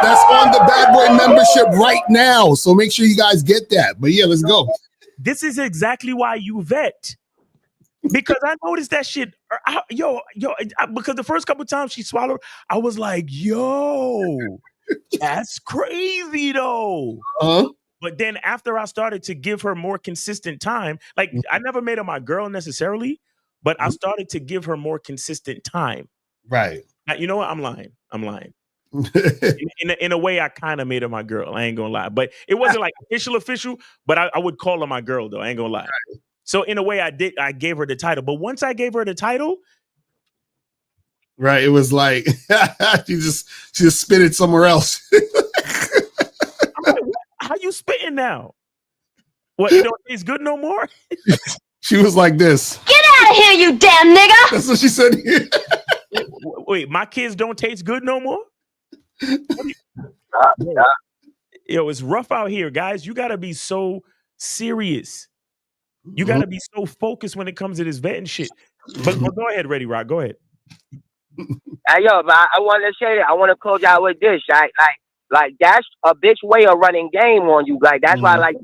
That's on the Bad Boy membership right now. So make sure you guys get that. But yeah, let's go. This is exactly why you vet. Because I noticed that shit. Because the first couple times she swallowed, I was like, yo, that's crazy though. But then after I started to give her more consistent time, like I never made her my girl necessarily, but I started to give her more consistent time. Right. Now, you know what? I'm lying. in a way, I kind of made her my girl. I ain't gonna lie, but it wasn't like official. But I would call her my girl though. I ain't gonna lie. Right. So in a way, I did. I gave her the title. But once I gave her the title, right, it was like she just spit it somewhere else. I'm like, how you spitting now? What, you don't taste good no more? She was like this. Get out of here, you damn nigga! That's what she said. Wait, my kids don't taste good no more? Yo, it's rough out here, guys. You gotta be so serious. You gotta be so focused when it comes to this vetting shit. But go ahead, Ready Rock. Go ahead. Hey, yo, but I want to say that. I want to close out with this. Like that's a bitch way of running game on you. Like that's why like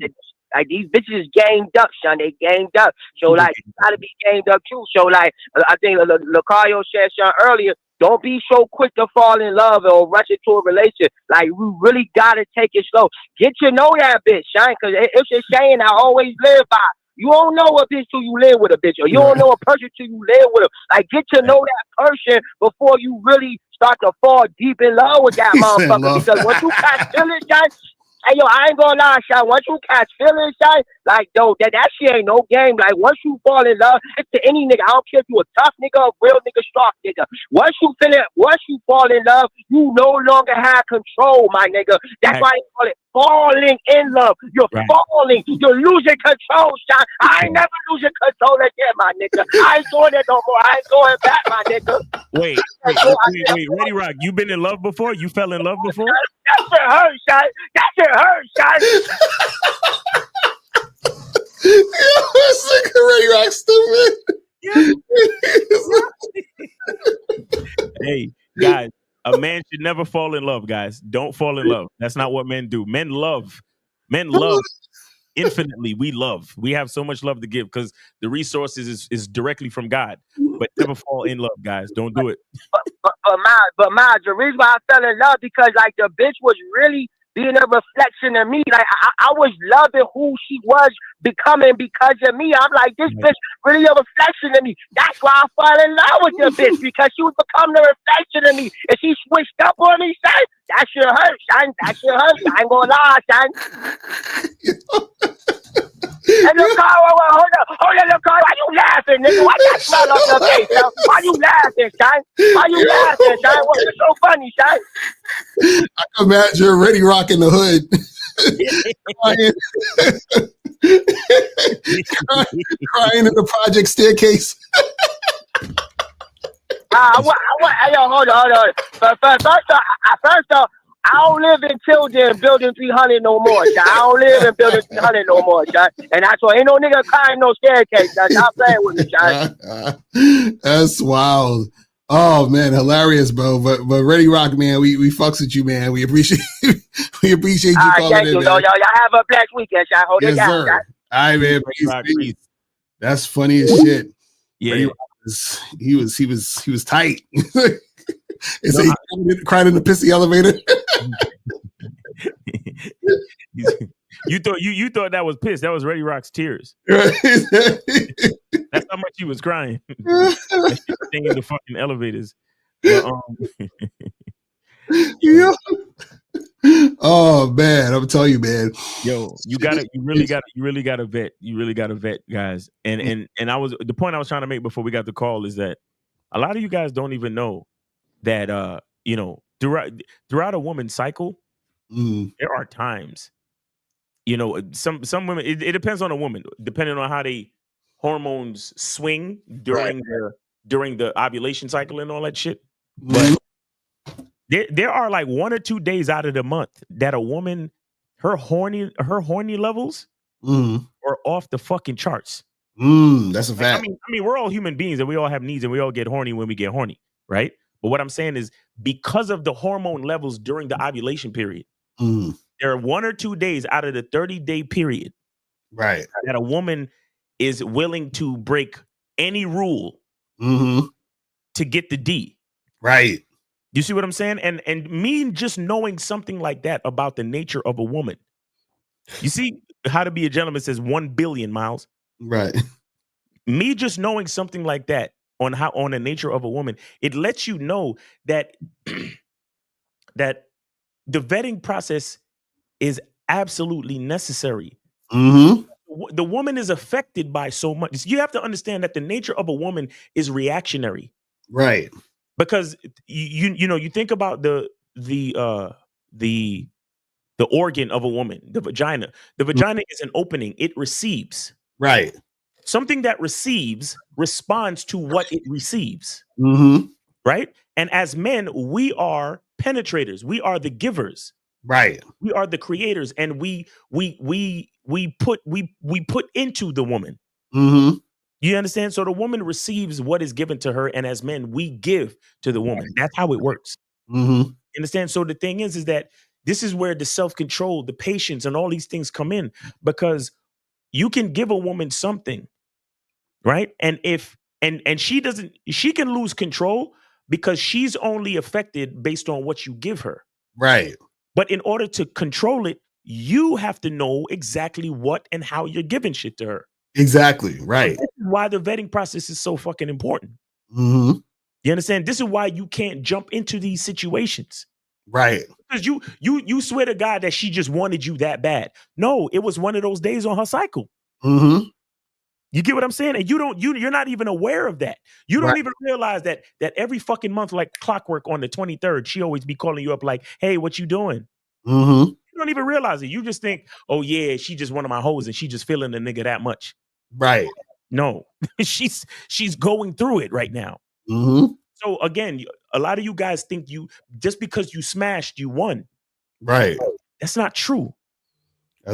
these bitches gamed up, son. They gamed up. So like you gotta be gamed up too. So like I think Lucario said something earlier. Don't be so quick to fall in love or rush into a relationship. Like we really gotta take it slow. Get to know that bitch, son. Because it's a saying I always live by. You don't know a bitch till you live with a bitch, or you don't know a person till you live with them. Like, get to know that person before you really start to fall deep in love with that motherfucker. Because once you catch feelings, guys, hey, yo, I ain't gonna lie, son. Once you catch feelings, son, like, yo, that shit ain't no game. Like, once you fall in love, it's to any nigga. I don't care if you a tough nigga or real nigga, strong nigga. Once you fall in love, you no longer have control, my nigga. That's why I call it falling in love. You're falling. You're losing control, son. I ain't never losing control again, my nigga. I ain't doing it no more. I ain't going back, my nigga. Wait, Ready Rock, you been in love before? You fell in love before? That shit hurt, son. That shit hurt, son. Ready Rock stupid. Hey, guys, a man should never fall in love, guys. Don't fall in love. That's not what men do. Men love infinitely. We have so much love to give because the resources is directly from God. But never fall in love, guys. Don't do it. But Miles, the reason why I fell in love because like the bitch was really being a reflection of me. Like I was loving who she was becoming because of me. I'm like, this bitch really a reflection of me. That's why I fell in love with the bitch because she was becoming a reflection of me. And she switched up on me, son. That shit hurt, son. That shit hurt. I ain't gonna lie, son. And look, hold on, look, why you laughing? laughing, nigga? Why that smile on your face, yo? Why you laughing, son? Why you laughing, son? What's so funny, son? I can imagine Ready Rock in the hood. crying in the project staircase. Yo, hold on. First off, I don't live in Tilden, building 300 no more, son. I don't live in building 300 no more, son. And that's why ain't no nigga crying no staircase, son. Stop playing with me, son. That's wild. Oh man, hilarious, bro. But Ready Rock, man, we fucks with you, man. We appreciate you calling thank in. You, y'all have a blessed weekend, son. Hold it down, son. All right, man. Peace. That's funny as shit. Yeah. He was tight. He cried in the pissy elevator. You thought that was piss. That was Ready Rock's tears. That's how much he was crying. Staying in the fucking elevators. But, oh man, I'm telling you, man. Yo, you really gotta vet, guys. And the point I was trying to make before we got the call is that a lot of you guys don't even know that throughout a woman's cycle, there are times, some women, it depends on a woman, depending on how they hormones swing during the ovulation cycle and all that shit. But there are like 1 or 2 days out of the month that a woman, her horny levels are off the fucking charts. That's a fact. I mean, we're all human beings and we all have needs and we all get horny when we get horny, right? But what I'm saying is because of the hormone levels during the ovulation period, there are 1 or 2 days out of the 30-day period, right, that a woman is willing to break any rule to get the D. Right. You see what I'm saying? And me just knowing something like that about the nature of a woman. You see, How to Be a Gentleman says 1 billion, Miles. Right. Me just knowing something like that on the nature of a woman, it lets you know that that the vetting process is absolutely necessary. The woman is affected by so much. You have to understand that the nature of a woman is reactionary. Right. Because you think about the organ of a woman, the vagina. The vagina is an opening. It receives. Right. Something that receives responds to what it receives. Right. And as men, we are penetrators. We are the givers. Right. We are the creators, and we put into the woman. You understand? So the woman receives what is given to her, and as men, we give to the woman. That's how it works. You understand? So the thing is that this is where the self-control, the patience, and all these things come in, because you can give a woman something, right? And she can lose control because she's only affected based on what you give her. Right. But in order to control it, you have to know exactly what and how you're giving shit to her. Exactly. Right. So this is why the vetting process is so fucking important. You understand? This is why you can't jump into these situations. Right. Because you swear to God that she just wanted you that bad. No, it was one of those days on her cycle. You get what I'm saying? And you're not even aware of that. You don't even realize that every fucking month, like clockwork, on the 23rd, she always be calling you up like, hey, what you doing? You don't even realize it. You just think, oh yeah, she just one of my hoes and she just feeling the nigga that much. Right. No, she's going through it right now. So again, a lot of you guys think just because you smashed, you won. Right. That's not true.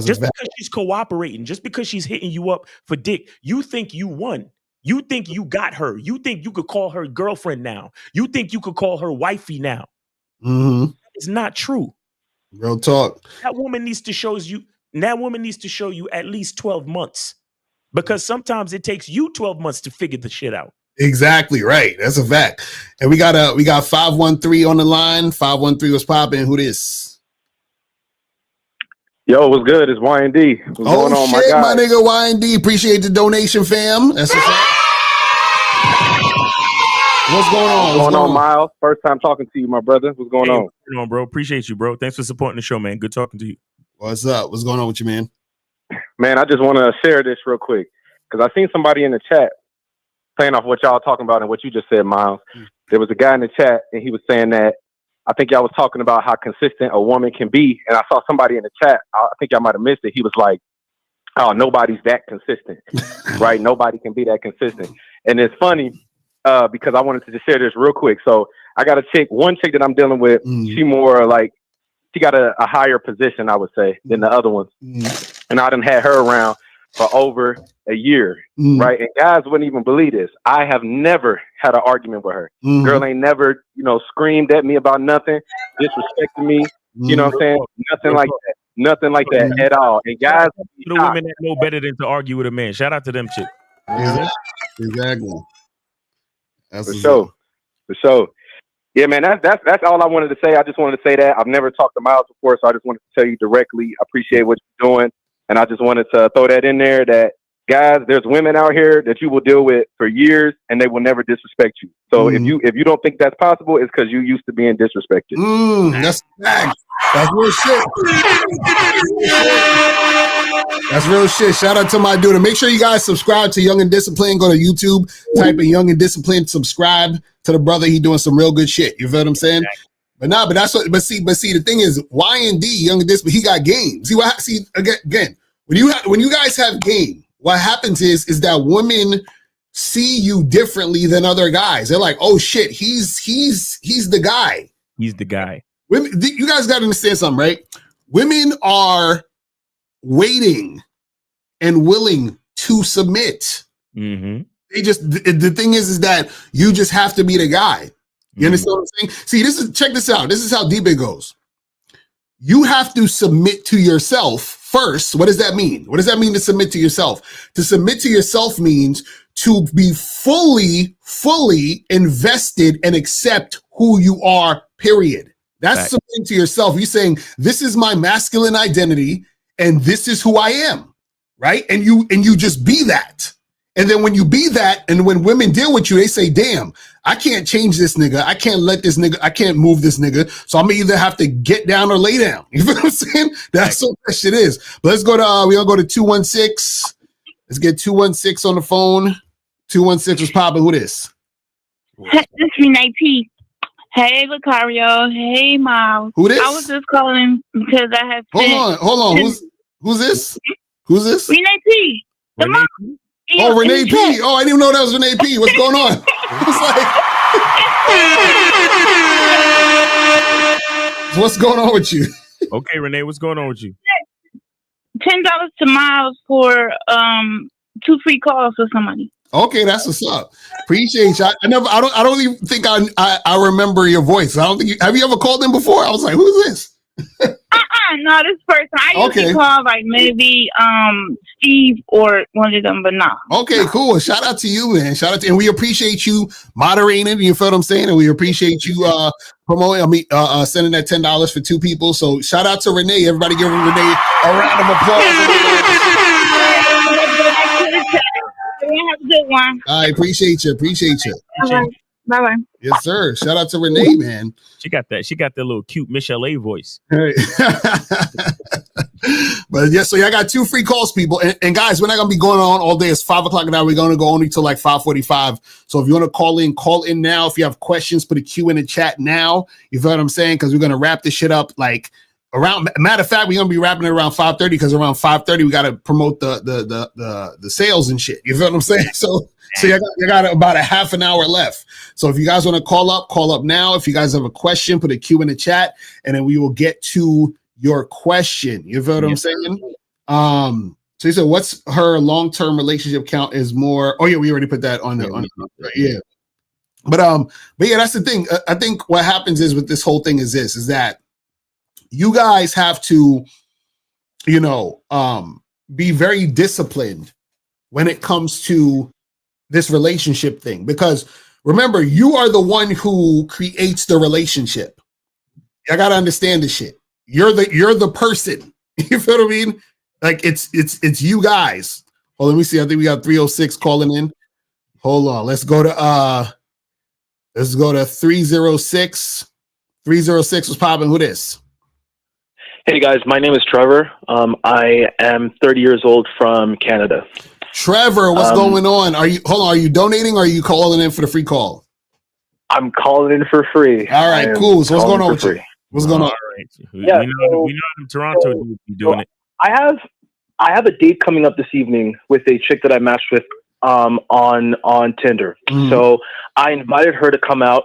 Just because she's cooperating, just because she's hitting you up for dick, you think you won. You think you got her. You think you could call her girlfriend now. You think you could call her wifey now. It's not true. Real talk. That woman needs to show you at least 12 months. Because sometimes it takes you 12 months to figure the shit out. Exactly right. That's a fact. And we got 513 on the line. 513 was popping. Who this? Yo, what's good? It's YND. What's going on, shit, my nigga YND. Appreciate the donation, fam. That's what's up. What's going on? What's going on, Miles? First time talking to you, my brother. What's going on? What's going on, bro? Appreciate you, bro. Thanks for supporting the show, man. Good talking to you. What's up? What's going on with you, man? Man, I just want to share this real quick because I seen somebody in the chat playing off what y'all talking about and what you just said, Miles. There was a guy in the chat, and he was saying that I think y'all was talking about how consistent a woman can be, and I saw somebody in the chat. I think y'all might have missed it. He was like, "Oh, nobody's that consistent, right? Nobody can be that consistent." And it's funny because I wanted to just share this real quick. So I got one chick that I'm dealing with. She more like she got a higher position, I would say, than the other ones, and I done had her around for over a year, right? And guys wouldn't even believe this. I have never had an argument with her. Girl ain't never, screamed at me about nothing, disrespected me. You know what I'm saying? Nothing like that. Nothing like that at all. And guys, the women that know better than to argue with a man. Shout out to them chicks. Exactly. That's for sure. Yeah, man, that's all I wanted to say. I just wanted to say that. I've never talked to Miles before, so I just wanted to tell you directly. I appreciate what you're doing. And I just wanted to throw that in there that, guys, there's women out here that you will deal with for years and they will never disrespect you. So if you don't think that's possible, it's because you used to being disrespected. That's facts. That's real shit. That's real shit. Shout out to my dude. And make sure you guys subscribe to Young and Disciplined. Go to YouTube, type in Young and Disciplined, subscribe to the brother. He doing some real good shit. You feel what I'm saying? But see, the thing is, YND, Young and Disciplined, he got game. See, again, when you guys have game, what happens is that women see you differently than other guys. They're like, oh shit, he's the guy. He's the guy. Women, you guys got to understand something, right? Women are waiting and willing to submit. They just, the thing is that you just have to be the guy. You understand what I'm saying? See, check this out. This is how deep it goes. You have to submit to yourself first. What does that mean? What does that mean to submit to yourself? To submit to yourself means to be fully invested and accept who you are, period. That's submitting to yourself. You're saying, this is my masculine identity and this is who I am, right? And you just be that. And then when you be that, and when women deal with you, they say, damn, I can't change this nigga. I can't let this nigga, I can't move this nigga. So I'm gonna either have to get down or lay down. You feel what I'm saying? That's what that shit is. But let's go to, we're gonna go to 216. Let's get 216 on the phone. 216 was popping. Who this? This is Renee P. Hey, Lucario. Hey, Miles. Who this? I was just calling because I have. Hold on. Who's this? Who's this? Renee P. Renee P. Oh, Renee P. Oh, I didn't even know that was Renee P. What's going on? What's going on with you? Okay, Renee, what's going on with you? $10 to Miles for 2 free calls for somebody. Okay, that's what's up. Appreciate you. I don't even think I remember your voice. I don't think have you ever called in before? I was like, who's this? No, this person. I usually call like maybe Steve or one of them, but nah. Okay, cool. Shout out to you, man. And we appreciate you moderating. You feel what I'm saying? And we appreciate you promoting. Sending that $10 for 2 people. So shout out to Renee. Everybody, give Renee a round of applause. Have a good one. I appreciate you. Bye-bye. Yes, sir. Shout out to Renee, man. She got that little cute Michelle A voice. Right. But yeah, so I got 2 free calls, people. And guys, we're not gonna be going on all day. It's 5:00 now. We're gonna go only till like 5:45. So if you want to call in now. If you have questions, put a Q in the chat now. You feel what I'm saying? Because we're gonna wrap this shit up like around. Matter of fact, we're gonna be wrapping it around 5:30 because around 5:30 we gotta promote the sales and shit. You feel what I'm saying? So you got about a half an hour left. So if you guys want to call up now. If you guys have a question, put a Q in the chat, and then we will get to your question. You feel what I'm saying? So you said, what's her long-term relationship count is more? Oh yeah, we already put that on the yeah. But yeah, that's the thing. I think what happens is with this whole thing is that you guys have to, be very disciplined when it comes to this relationship thing, because remember, you are the one who creates the relationship. I gotta understand this shit. You're the person. You feel what I mean? Like it's you guys. Hold on, let me see. I think we got 306 calling in. Hold on. Let's go to 306. 306 was popping. Who this? Hey guys, my name is Trevor. I am 30 years old from Canada. Trevor, what's going on? Are you donating or are you calling in for the free call? I'm calling in for free. All right, cool. So what's going on with you? What's going on? All right. Yeah, we know them Toronto dudes be doing it. I have a date coming up this evening with a chick that I matched with on Tinder. So I invited her to come out.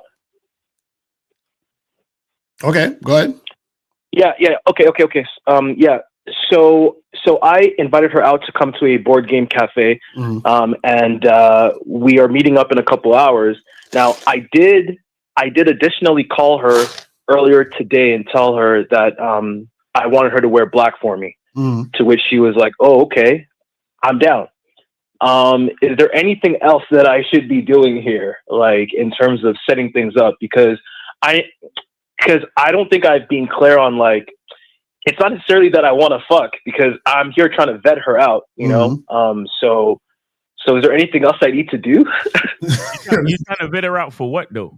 Okay, go ahead. Yeah. Okay. Yeah. So I invited her out to come to a board game cafe, and we are meeting up in a couple hours. Now, I did additionally call her earlier today and tell her that I wanted her to wear black for me. To which she was like, "Oh, okay, I'm down." Is there anything else that I should be doing here, like in terms of setting things up? Because I don't think I've been clear on, like, it's not necessarily that I want to fuck, because I'm here trying to vet her out, you know? So is there anything else I need to do? You trying to vet her out for what, though?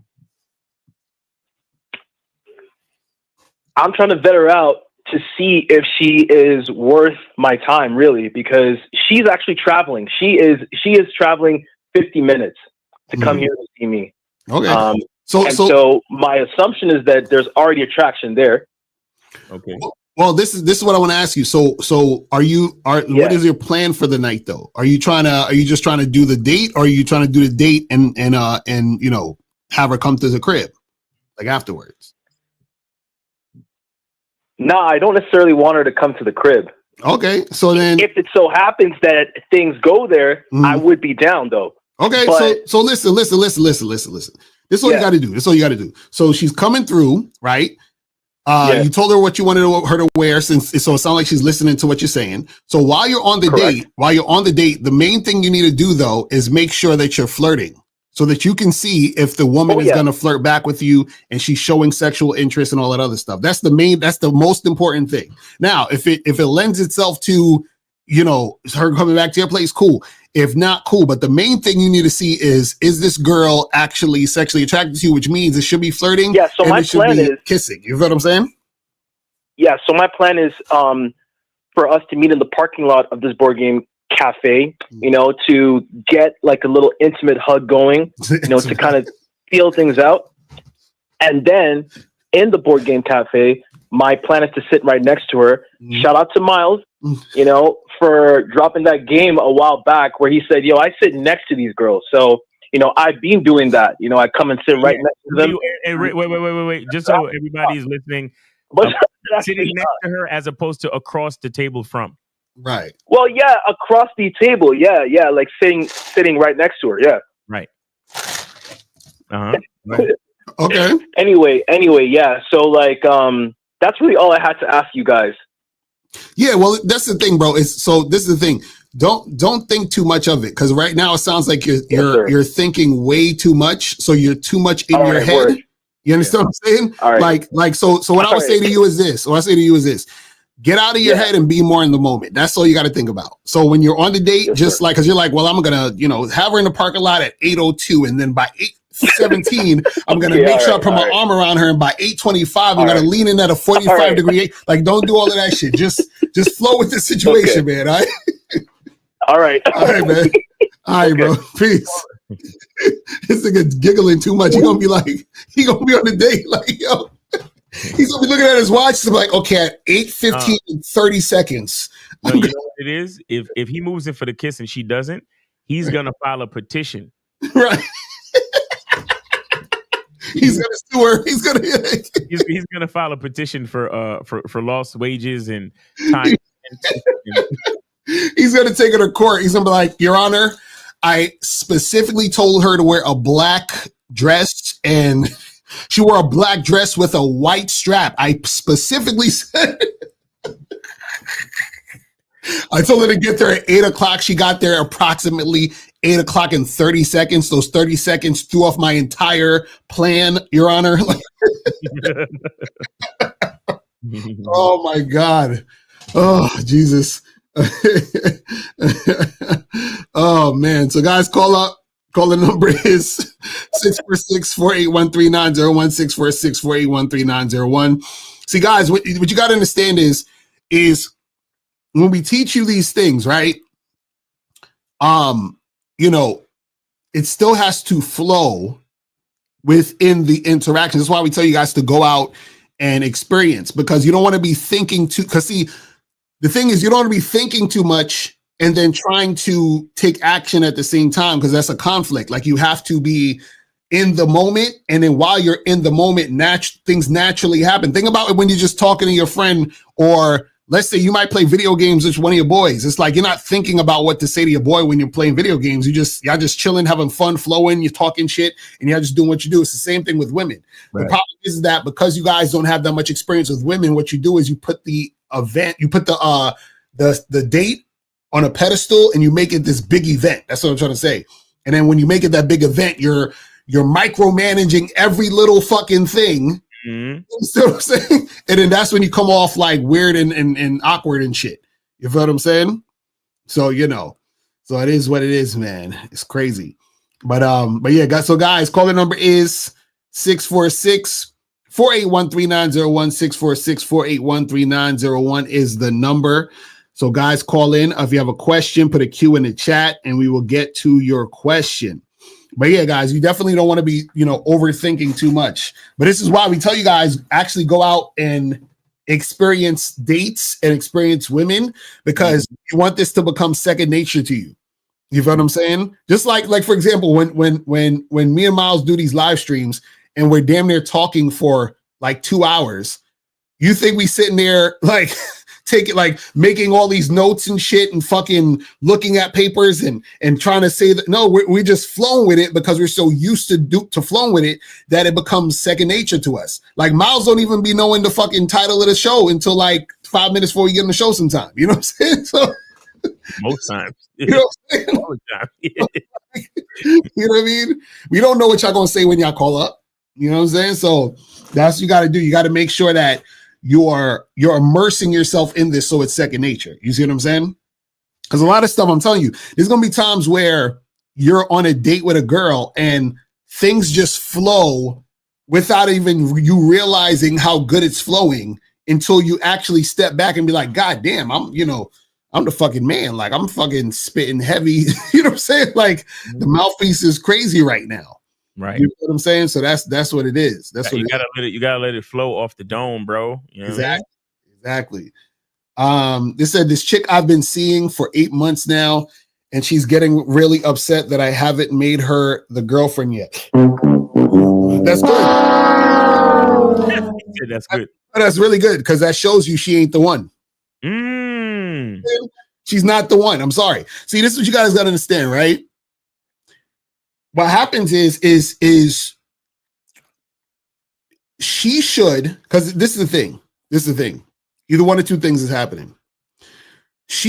I'm trying to vet her out to see if she is worth my time, really, because she's actually traveling. She is traveling 50 minutes to come here to see me. Okay. So my assumption is that there's already attraction there. Okay. Well, this is what I want to ask you. So what is your plan for the night though? Are you just trying to do the date, or are you trying to do the date and you know, have her come to the crib like afterwards? No, I don't necessarily want her to come to the crib. Okay. So then if it so happens that things go there, I would be down though. Okay. But, so listen. This is what you got to do. This is all you got to do. So she's coming through, right? You told her what you wanted her to wear, so it sounds like she's listening to what you're saying. So while you're on the date, the main thing you need to do though is make sure that you're flirting, so that you can see if the woman is going to flirt back with you and she's showing sexual interest and all that other stuff. That's the most important thing. Now, if it lends itself to, you know, her coming back to your place, cool. If not, cool. But the main thing you need to see is this girl actually sexually attracted to you, which means it should be flirting. Yeah, so my plan is kissing. You know what I'm saying? Yeah, so my plan is for us to meet in the parking lot of this board game cafe, you know, to get like a little intimate hug going, you know, to kind of feel things out. And then in the board game cafe, my plan is to sit right next to her. Shout out to Miles, you know, for dropping that game a while back where he said, "Yo, I sit next to these girls." So, you know, I've been doing that. You know, I come and sit right next to them. Wait. Just so everybody is listening, sitting next to her as opposed to across the table from. Right. Well, yeah, across the table. Yeah, like sitting right next to her. Yeah. Right. Right. Okay. Anyway, yeah. So like, that's really all I had to ask you guys. Yeah, well, that's the thing, bro. This is the thing. Don't think too much of it, because right now it sounds like you're thinking way too much. So you're too much in your head. Word. You understand what I'm saying? All right. Like so what I would say to you is this. Get out of your head and be more in the moment. That's all you got to think about. So when you're on the date, like, because you're like, well, I'm gonna, you know, have her in the parking lot at 8:02, and then by 8:17, I'm gonna make sure I put my arm around her, and by 8:25, I'm gonna lean in at a 45 degree. Like, don't do all of that shit. Just flow with the situation, man. All right. All right, man. All right, bro. Peace. This nigga giggling too much. He gonna be on the date like, yo. He's gonna be looking at his watch and be like, okay, at 8:15 and 30 seconds. No, you know what it is? If he moves in for the kiss and she doesn't, he's gonna file a petition. Right. He's gonna sue her. He's gonna file a petition for lost wages and time. He's gonna take her to court. He's gonna be like, Your Honor, I specifically told her to wear a black dress, and she wore a black dress with a white strap. I specifically said, I told her to get there at 8:00. She got there approximately 8:00 and 30 seconds. Those 30 seconds threw off my entire plan, Your Honor. Oh my God. Oh, Jesus. Oh man. So guys, call up. Call the number is 646-481-3901, 646-481-3901. See, guys, what you got to understand is when we teach you these things, right? you know, it still has to flow within the interaction. That's why we tell you guys to go out and experience, because you don't want to be thinking too, because see, the thing is, you don't want to be thinking too much and then trying to take action at the same time, because that's a conflict. Like, you have to be in the moment, and then while you're in the moment, things naturally happen. Think about it when you're just talking to your friend, or let's say you might play video games with one of your boys. It's like you're not thinking about what to say to your boy when you're playing video games. Y'all just chilling, having fun, flowing, you're talking shit, and you're just doing what you do. It's the same thing with women. Right. The problem is that because you guys don't have that much experience with women, what you do is you put the event, you put the date on a pedestal, and you make it this big event. That's what I'm trying to say. And then when you make it that big event, you're micromanaging every little fucking thing. Mm-hmm. You see what I'm saying? And then that's when you come off like weird and awkward and shit. You feel what I'm saying? So, you know, so it is what it is, man. It's crazy. But yeah, guys. So guys, caller number is 646-481-3901. 646-481-3901 is the number. So guys, call in. If you have a question, put a Q in the chat and we will get to your question. But yeah, guys, you definitely don't want to be, you know, overthinking too much. But this is why we tell you guys, actually go out and experience dates and experience women, because you want this to become second nature to you. You feel what I'm saying? Just like for example, when me and Miles do these live streams and we're damn near talking for like 2 hours, you think we sitting there like making all these notes and shit and fucking looking at papers and trying to say that? No, we're just flowing with it because we're so used to flowing with it that it becomes second nature to us. Like, Miles don't even be knowing the fucking title of the show until like 5 minutes before we get on the show sometime. You know what I'm saying? So most times. You know what I'm saying? All the time. You know what I mean? We don't know what y'all gonna say when y'all call up. You know what I'm saying? So that's what you got to do. You got to make sure that you're immersing yourself in this so it's second nature. You see what I'm saying? Because a lot of stuff, I'm telling you, there's going to be times where you're on a date with a girl and things just flow without even you realizing how good it's flowing until you actually step back and be like, God damn, I'm the fucking man. Like, I'm fucking spitting heavy. You know what I'm saying? Like, the mouthpiece is crazy right now. Right. You know what I'm saying? So that's what it is. That's what you gotta let it flow off the dome, bro. You know Exactly. They said this chick I've been seeing for 8 months now, and she's getting really upset that I haven't made her the girlfriend yet. That's good. That's good. That's really good, because that shows you she ain't the one. She's not the one. I'm sorry. See, this is what you guys gotta understand, right? What happens is she should, because this is the thing. Either one of two things is happening.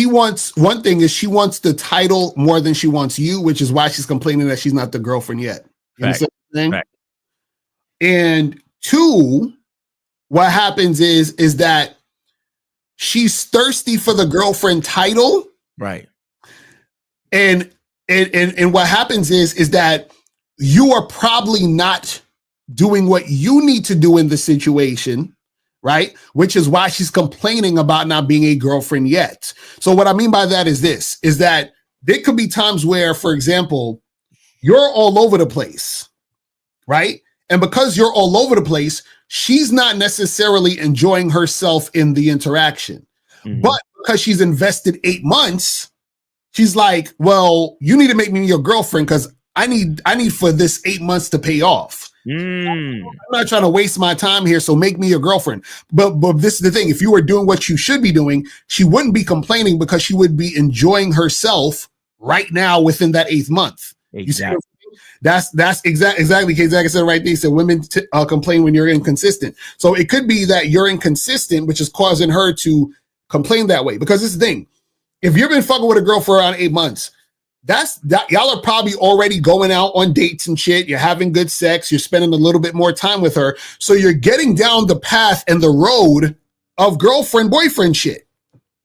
One thing is she wants the title more than she wants you, which is why she's complaining that she's not the girlfriend yet. You understand what I'm saying? Right. And two, what happens is that she's thirsty for the girlfriend title. Right. And what happens is that you are probably not doing what you need to do in the situation, right? Which is why she's complaining about not being a girlfriend yet. So what I mean by that is this, is that there could be times where, for example, you're all over the place, right? And because you're all over the place, she's not necessarily enjoying herself in the interaction. Mm-hmm. But because she's invested 8 months, she's like, well, you need to make me your girlfriend because I need for this 8 months to pay off. I'm not trying to waste my time here, so make me your girlfriend. But this is the thing. If you were doing what you should be doing, she wouldn't be complaining because she would be enjoying herself right now within that 8th month. Exactly. You see, that's exactly Zach said right there. He said women complain when you're inconsistent. So it could be that you're inconsistent, which is causing her to complain that way. Because this is the thing. If you've been fucking with a girl for around 8 months, y'all are probably already going out on dates and shit. You're having good sex. You're spending a little bit more time with her. So you're getting down the path and the road of girlfriend, boyfriend shit.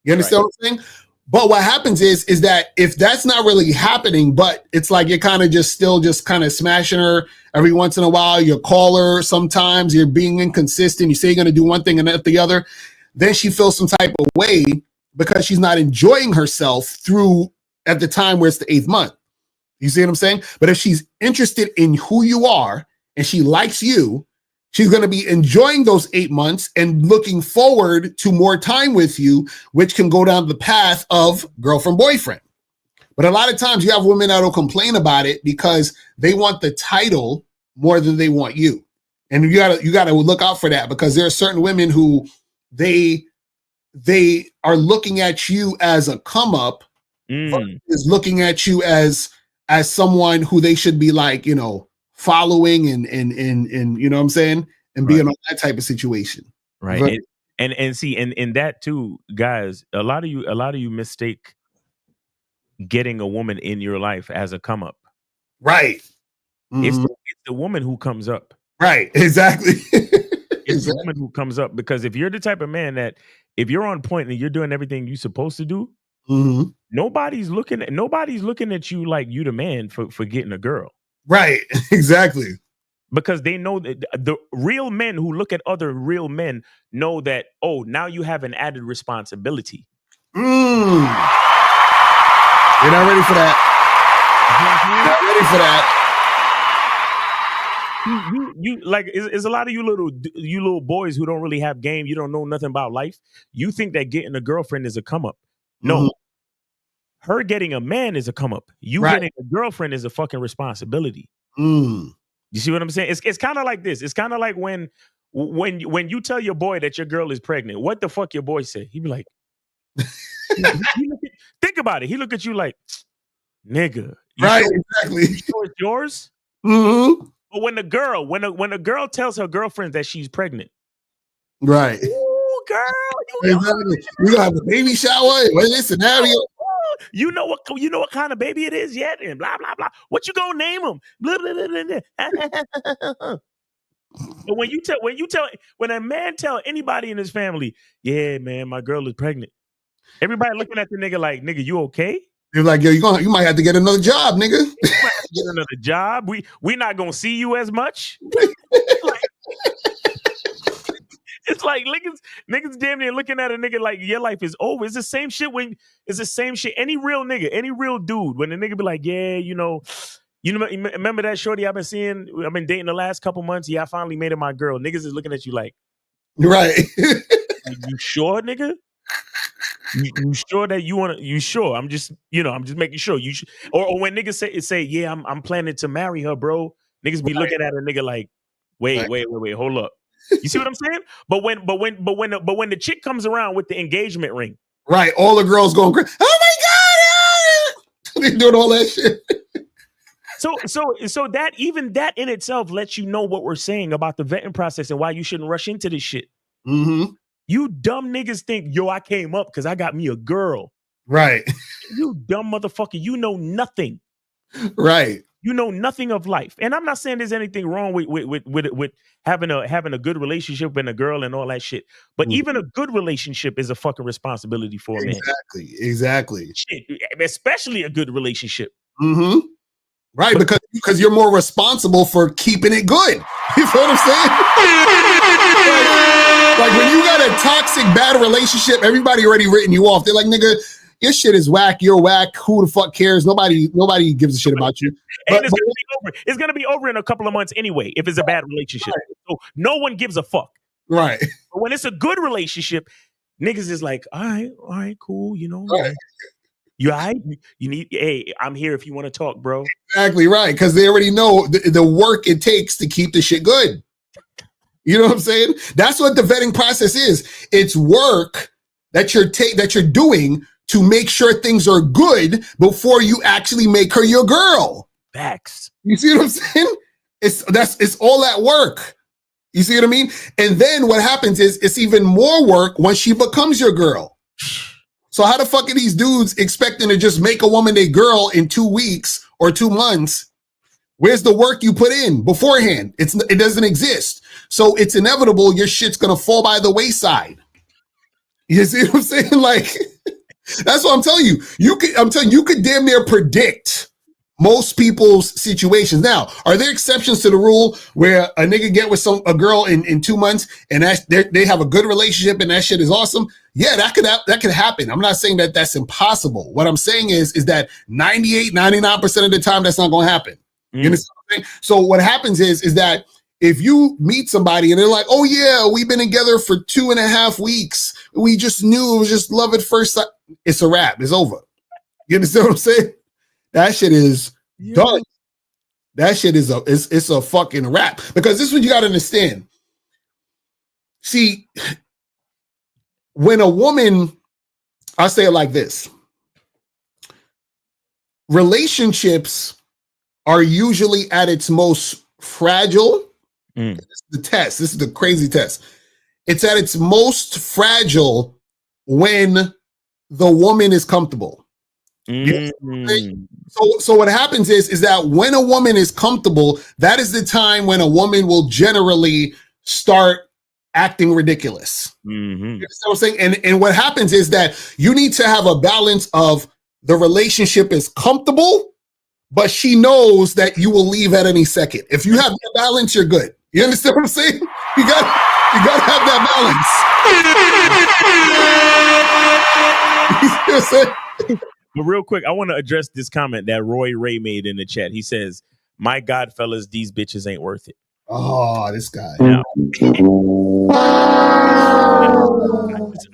You understand what I'm saying? But what happens is that if that's not really happening, but it's like you're kind of still kind of smashing her every once in a while, you call her sometimes, you're being inconsistent, you say you're going to do one thing and not the other, then she feels some type of way because she's not enjoying herself through at the time where it's the 8th month. You see what I'm saying? But if she's interested in who you are and she likes you, she's going to be enjoying those 8 months and looking forward to more time with you, which can go down the path of girlfriend, boyfriend. But a lot of times you have women that'll complain about it because they want the title more than they want you. And you gotta look out for that, because there are certain women who they are looking at you as a come up, is looking at you as someone who they should be like, you know, following and you know what I'm saying, and being on that type of situation. Right. But, and see, and that too, guys, a lot of you mistake getting a woman in your life as a come up. Right. It's the woman who comes up. Right. Exactly. It's the woman who comes up, because if you're the type of man that if you're on point and you're doing everything you're supposed to do, nobody's looking at you like you the man for getting a girl. Right. Exactly. Because they know that the real men who look at other real men know that, oh, now you have an added responsibility. You're not ready for that. Not ready for that. You like, it's a lot of you little boys who don't really have game. You don't know nothing about life. You think that getting a girlfriend is a come up. No, her getting a man is a come up. You getting a girlfriend is a fucking responsibility. You see what I'm saying? It's kind of like this. It's kind of like when you tell your boy that your girl is pregnant. What the fuck your boy say? He be like, think about it. He look at you like, nigga, exactly. You sure it's yours? But when a girl tells her girlfriend that she's pregnant, right? Ooh, girl, exactly. You gonna have a baby shower? What is this scenario? You know what kind of baby it is yet, and blah blah blah. What you gonna name him? Blah, blah, blah, blah, blah. But when a man tell anybody in his family, yeah, man, my girl is pregnant, everybody looking at the nigga like, nigga, you okay? They're like, yo, you might have to get another job, nigga. You might have to get another job. We not gonna see you as much. It's like niggas damn near looking at a nigga like your life is over. It's the same shit Any real nigga, any real dude, when the nigga be like, yeah, you know, remember that shorty I've been dating the last couple months? Yeah, I finally made it my girl. Niggas is looking at you like, right? You sure, nigga? You sure that you want to? You sure? I'm just making sure. Or when niggas say, yeah, I'm planning to marry her, bro. Niggas be looking at a nigga like, wait, hold up. You see what I'm saying? But when the chick comes around with the engagement ring, right? All the girls going crazy. Oh my god, they doing all that shit. So that even that in itself lets you know what we're saying about the vetting process and why you shouldn't rush into this shit. You dumb niggas think, yo, I came up because I got me a girl. Right. You dumb motherfucker. You know nothing. Right. You know nothing of life. And I'm not saying there's anything wrong with having a good relationship with a girl and all that shit. But even a good relationship is a fucking responsibility for a man. Exactly. Shit, especially a good relationship. Right, because you're more responsible for keeping it good. You feel what I'm saying? Like when you got a toxic, bad relationship, everybody already written you off. They're like, nigga, your shit is whack. You're whack. Who the fuck cares? Nobody gives a shit about you. And it's gonna be over in a couple of months anyway if it's a bad relationship. Right. So no one gives a fuck. Right. But when it's a good relationship, niggas is like, all right, cool. You know, right. You all right? Hey, I'm here if you want to talk, bro. Exactly right, because they already know the work it takes to keep the shit good. You know what I'm saying? That's what the vetting process is. It's work that you're doing to make sure things are good before you actually make her your girl. Facts. You see what I'm saying? It's all that work. You see what I mean? And then what happens is it's even more work when she becomes your girl. So how the fuck are these dudes expecting to just make a woman a girl in 2 weeks or 2 months? Where's the work you put in beforehand? It doesn't exist. So it's inevitable your shit's gonna fall by the wayside. You see what I'm saying? Like, that's what I'm telling you. You could damn near predict most people's situations. Now, are there exceptions to the rule where a nigga get with a girl in 2 months and they have a good relationship and that shit is awesome? Yeah, that could happen. I'm not saying that that's impossible. What I'm saying is that 98, 99% of the time that's not going to happen. You understand what I'm saying? So what happens is that if you meet somebody and they're like, oh yeah, we've been together for 2.5 weeks. We just knew it was just love at first sight. It's a wrap. It's over. You understand what I'm saying? That shit is done. That shit is it's a fucking wrap. Because this is what you got to understand. See, when a woman, I'll say it like this. Relationships are usually at its most fragile. This is the test. This is the crazy test. It's at its most fragile when the woman is comfortable. So what happens is that when a woman is comfortable, that is the time when a woman will generally start acting ridiculous. You understand what I'm saying? And what happens is that you need to have a balance of the relationship is comfortable, but she knows that you will leave at any second. If you have that balance, you're good. You understand what I'm saying? You got to have that balance. You see what I'm saying? But real quick, I want to address this comment that Roy Ray made in the chat. He says, "My God, fellas, these bitches ain't worth it." Oh, this guy. Now,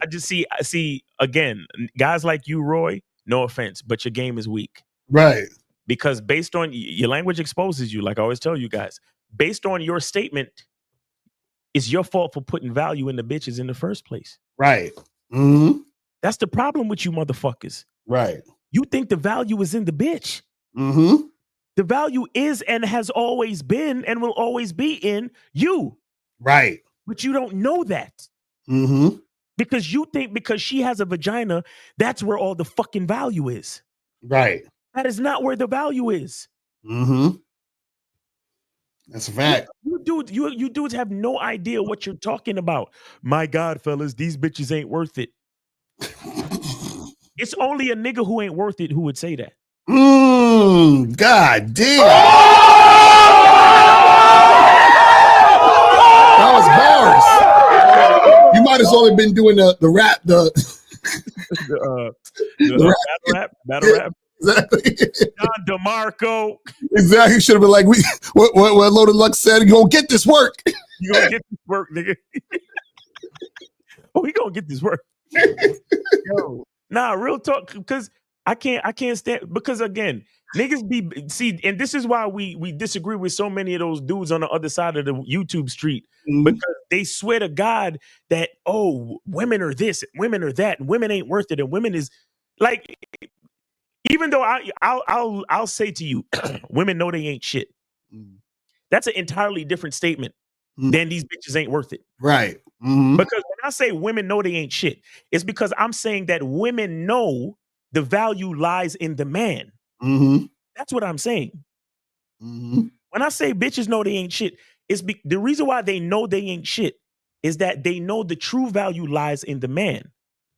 I just see again, guys like you, Roy. No offense, but your game is weak, right? Because based on your language exposes you. Like I always tell you guys, based on your statement, it's your fault for putting value in the bitches in the first place, right? That's the problem with you motherfuckers. Right. You think the value is in the bitch. The value is and has always been and will always be in you. Right. But you don't know that. Because you think because she has a vagina, that's where all the fucking value is. Right. That is not where the value is. That's a fact. You dudes have no idea what you're talking about. My God, fellas, these bitches ain't worth it. It's only a nigga who ain't worth it who would say that. God damn. That was bars. You might as well have been doing the rap, the battle rap. Exactly. John DeMarco. Exactly. You should have been like, what Loaded Lux said, you gonna get this work. You gonna get this work, nigga. Oh, we gonna get this work. Yo, nah, real talk, because I can't stand, because again, niggas see, and this is why we disagree with so many of those dudes on the other side of the YouTube street, because they swear to God that, oh, women are this, women are that, and women ain't worth it, and women is like, even though I'll say to you, women know they ain't shit. That's an entirely different statement than these bitches ain't worth it. Right. Because when I say women know they ain't shit, it's because I'm saying that women know the value lies in the man. That's what I'm saying. When I say bitches know they ain't shit, the reason why they know they ain't shit is that they know the true value lies in the man.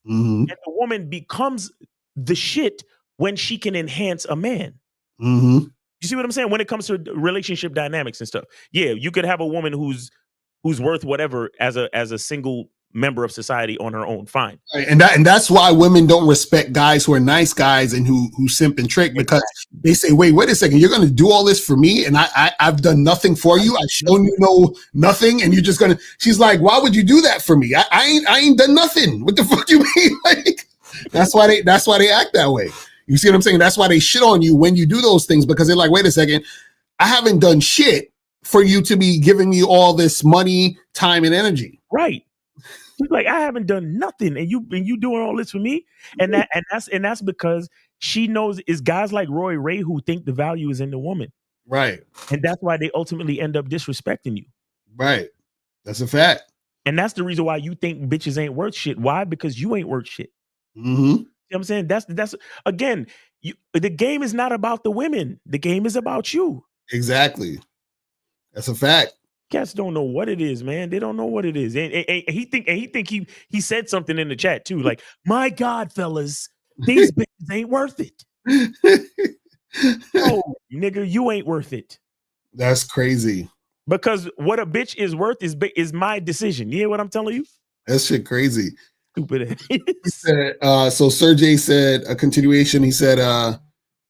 And the woman becomes the shit when she can enhance a man. You see what I'm saying? When it comes to relationship dynamics and stuff. Yeah, you could have a woman who's worth whatever as a single member of society on her own. Fine. Right. And that's why women don't respect guys who are nice guys and who simp and trick, because they say, wait a second, you're going to do all this for me and I've done nothing for you. I've shown you nothing, and you're just going to. She's like, why would you do that for me? I ain't done nothing. What the fuck you mean? Like, that's why they act that way. You see what I'm saying? That's why they shit on you when you do those things, because they're like, wait a second, I haven't done shit for you to be giving me all this money, time, and energy. Right. She's like, I haven't done nothing, and you doing all this for me, and that's because she knows it's guys like Roy Ray who think the value is in the woman. Right. And that's why they ultimately end up disrespecting you. Right. That's a fact. And that's the reason why you think bitches ain't worth shit. Why? Because you ain't worth shit. You know what I'm saying? That's again, the game is not about the women. The game is about you. Exactly. That's a fact. Cats don't know what it is, man. They don't know what it is. And he think he said something in the chat too, like, my God, fellas, these bitches ain't worth it. Oh, nigga, you ain't worth it. That's crazy. Because what a bitch is worth is my decision. You hear what I'm telling you? That shit crazy. Stupid. So Sergey said a continuation. He said,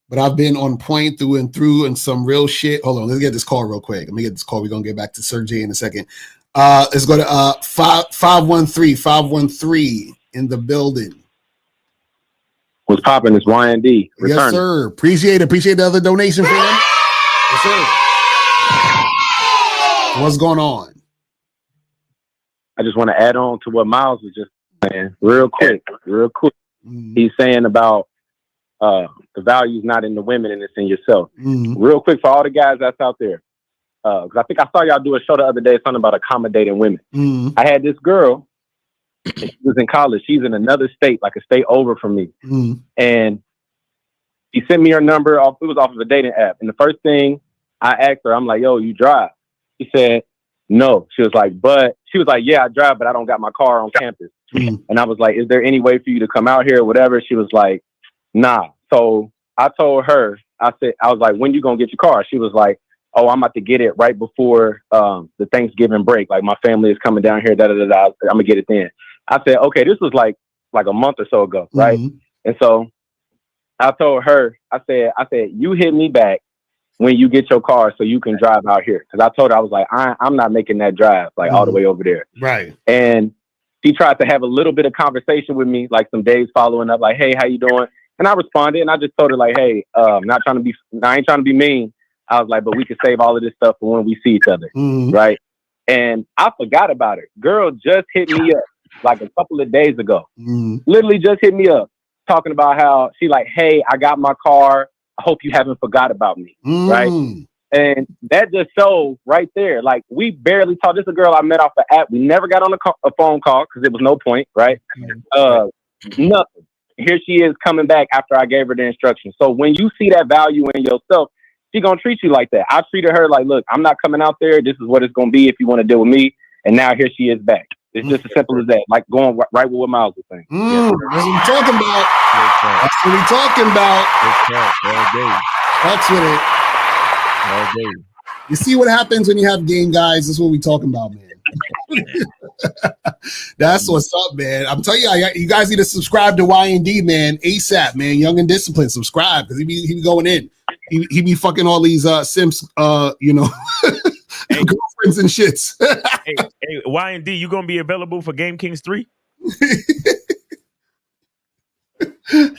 but I've been on point through and through and some real shit. Hold on, let's get this call real quick. Let me get this call. We're gonna get back to Sergey in a second. Let's go to 513 in the building. What's popping is YND. Yes, sir. Appreciate the other donation, fam. Yes, sir. What's going on? I just want to add on to what Miles was just saying, real quick. Mm-hmm. He's saying about the value's not in the women and it's in yourself. Mm-hmm. Real quick for all the guys that's out there, because I think I saw y'all do a show the other day, something about accommodating women. Mm-hmm. I had this girl. She was in college. She's in another state, like a state over from me. Mm-hmm. And she sent me her number. It was off of a dating app. And the first thing I asked her, I'm like, yo, you drive? She said, no. She was like, yeah, I drive, but I don't got my car on campus. Mm-hmm. And I was like, is there any way for you to come out here or whatever? She was like, nah. So I told her, I was like, when you going to get your car? She was like, oh, I'm about to get it right before the Thanksgiving break. Like my family is coming down here. I'm going to get it then. I said, okay, this was like a month or so ago. Right. Mm-hmm. And so I told her, I said, you hit me back when you get your car so you can drive out here. Cause I told her, I was like, I'm not making that drive like all the way over there. Right. And she tried to have a little bit of conversation with me, like some days following up, like, hey, how you doing? And I responded and I just told her like, hey, I ain't trying to be mean. I was like, but we can save all of this stuff for when we see each other. Mm-hmm. Right. And I forgot about her. Girl just hit me up like a couple of days ago. Mm-hmm. Literally just hit me up talking about how she like, hey, I got my car. I hope you haven't forgot about me. Mm-hmm. Right. And that just showed right there. Like we barely talked. This is a girl I met off the app. We never got on a phone call because it was no point. Right. Nothing. Here she is coming back after I gave her the instructions. So when you see that value in yourself, she gonna treat you like that. I treated her like, look, I'm not coming out there. This is what it's gonna be if you want to deal with me. And now here she is back. It's just as simple as that. Like going right with what Miles was saying. That's what we're talking about. That's what we're talking about. That's what it. You see what happens when you have game, guys? That's what we're talking about, man. That's what's up, man. I'm telling you, you guys need to subscribe to YND, man. ASAP, man. Young and Disciplined. Subscribe because he be going in. He be fucking all these simps, girlfriends and shits. hey, YND, you gonna be available for Game Kings 3?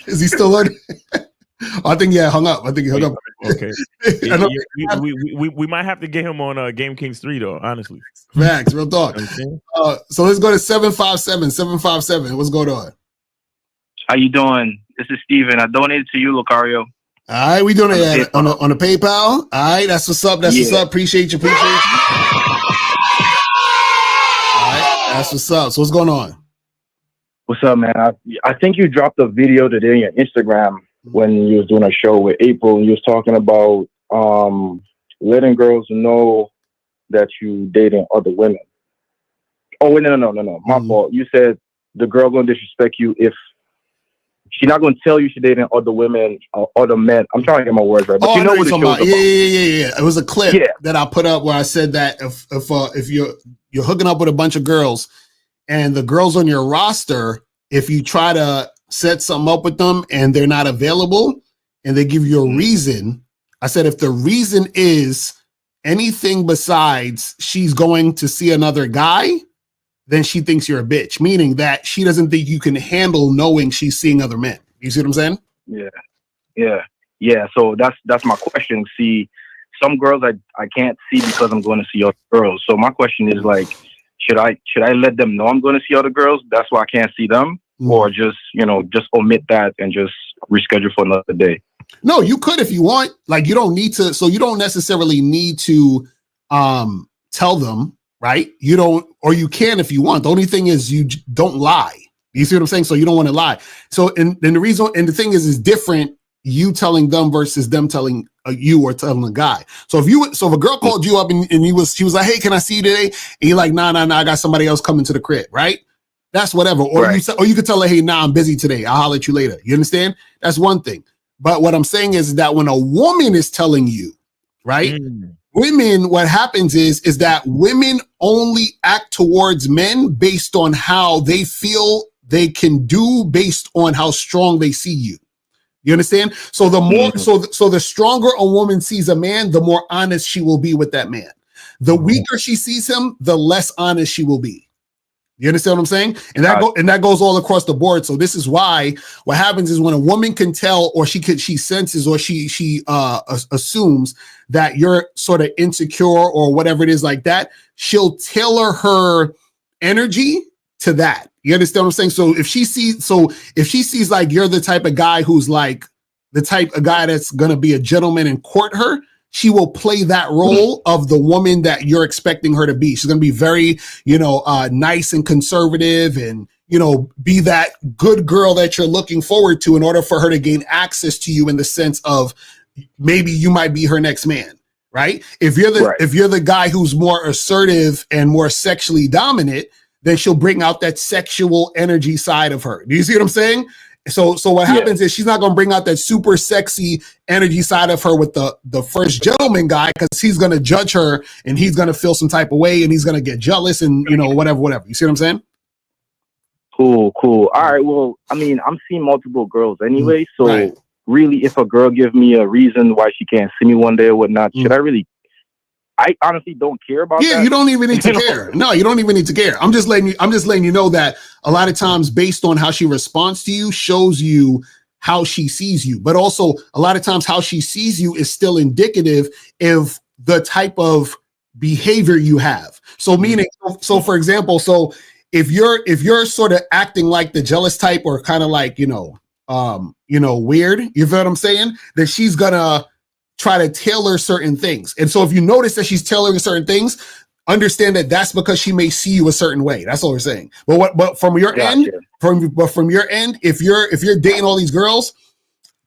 Is he still on? I think hung up. I think he hung up. Okay. We might have to get him on Game Kings 3 though, honestly. Facts, real talk. So let's go to 757. 757. What's going on? How you doing? This is Steven. I donated to you, Lucario. All right, we doing it on a PayPal. All right, that's what's up. That's what's up. Appreciate you. All right, that's what's up. So what's going on? What's up, man? I think you dropped a video today on your Instagram when you was doing a show with April, and you was talking about letting girls know that you dating other women. Oh, wait, no. My fault. You said the girl gonna disrespect you if she's not going to tell you she's dating other women or other men. I'm trying to get my words right. But you know what it's about. Yeah. It was a clip that I put up where I said that if you're hooking up with a bunch of girls and the girls on your roster, if you try to set something up with them and they're not available and they give you a reason, I said if the reason is anything besides she's going to see another guy, then she thinks you're a bitch, meaning that she doesn't think you can handle knowing she's seeing other men. You see what I'm saying? Yeah. So that's my question. See, some girls I can't see because I'm going to see other girls. So my question is like, should I let them know I'm going to see other girls? That's why I can't see them, or just omit that and just reschedule for another day. No, you could if you want. Like you don't need to. So you don't necessarily need to tell them. Right? You don't, or you can if you want. The only thing is you don't lie. You see what I'm saying? So you don't want to lie. So, and the reason, and the thing is different, you telling them versus them telling you or telling a guy. So if a girl called you up and she was like, hey, can I see you today? And you're like, nah, I got somebody else coming to the crib, right? That's whatever. Or you could tell her, hey, nah, I'm busy today. I'll holler at you later. You understand? That's one thing. But what I'm saying is that when a woman is telling you, right? Women, what happens is that women only act towards men based on how they feel they can do based on how strong they see you. You understand? So the more, so the stronger a woman sees a man, the more honest she will be with that man. The weaker she sees him, the less honest she will be. You understand what I'm saying? And that goes all across the board. So this is why what happens is when a woman can tell, or she senses, or she assumes that you're sort of insecure or whatever it is like that, she'll tailor her energy to that. You understand what I'm saying? So if she sees like you're the type of guy who's like the type of guy that's gonna be a gentleman and court her, she will play that role of the woman that you're expecting her to be. She's going to be very, nice and conservative and, be that good girl that you're looking forward to in order for her to gain access to you in the sense of maybe you might be her next man, right? If you're the guy who's more assertive and more sexually dominant, then she'll bring out that sexual energy side of her. Do you see what I'm saying? So what happens is she's not going to bring out that super sexy energy side of her with the first gentleman guy, because he's going to judge her and he's going to feel some type of way and he's going to get jealous and, whatever. You see what I'm saying? Cool. All right. Well, I mean, I'm seeing multiple girls anyway. So really, if a girl gives me a reason why she can't see me one day or whatnot, I honestly don't care about that. Yeah, you don't even need to care. No, you don't even need to care. I'm just letting you know that a lot of times based on how she responds to you shows you how she sees you. But also a lot of times how she sees you is still indicative of the type of behavior you have. So meaning, so for example, so if you're sort of acting like the jealous type or kind of like, weird, you feel what I'm saying? Then she's gonna try to tailor certain things. And so if you notice that she's tailoring certain things, understand that that's because she may see you a certain way. That's all we're saying. But from your end, from your end, if you're dating all these girls,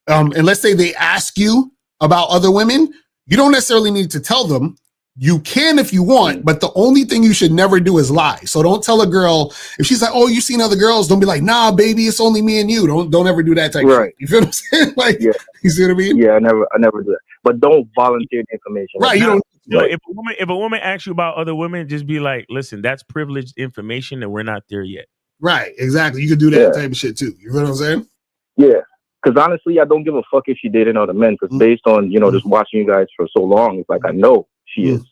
and let's say they ask you about other women, you don't necessarily need to tell them. You can if you want, but the only thing you should never do is lie. So don't tell a girl if she's like, "Oh, you've seen other girls." Don't be like, "Nah, baby, it's only me and you." Don't ever do that type of shit. You feel what I'm saying? Like, you see what I mean? Yeah, I never do that. But don't volunteer the information. Right? You don't. If a woman asks you about other women, just be like, "Listen, that's privileged information, and we're not there yet." Right? Exactly. You could do that type of shit too. You know what I'm saying? Yeah. Because honestly, I don't give a fuck if she dated other men. Because based on just watching you guys for so long, it's like I know she is.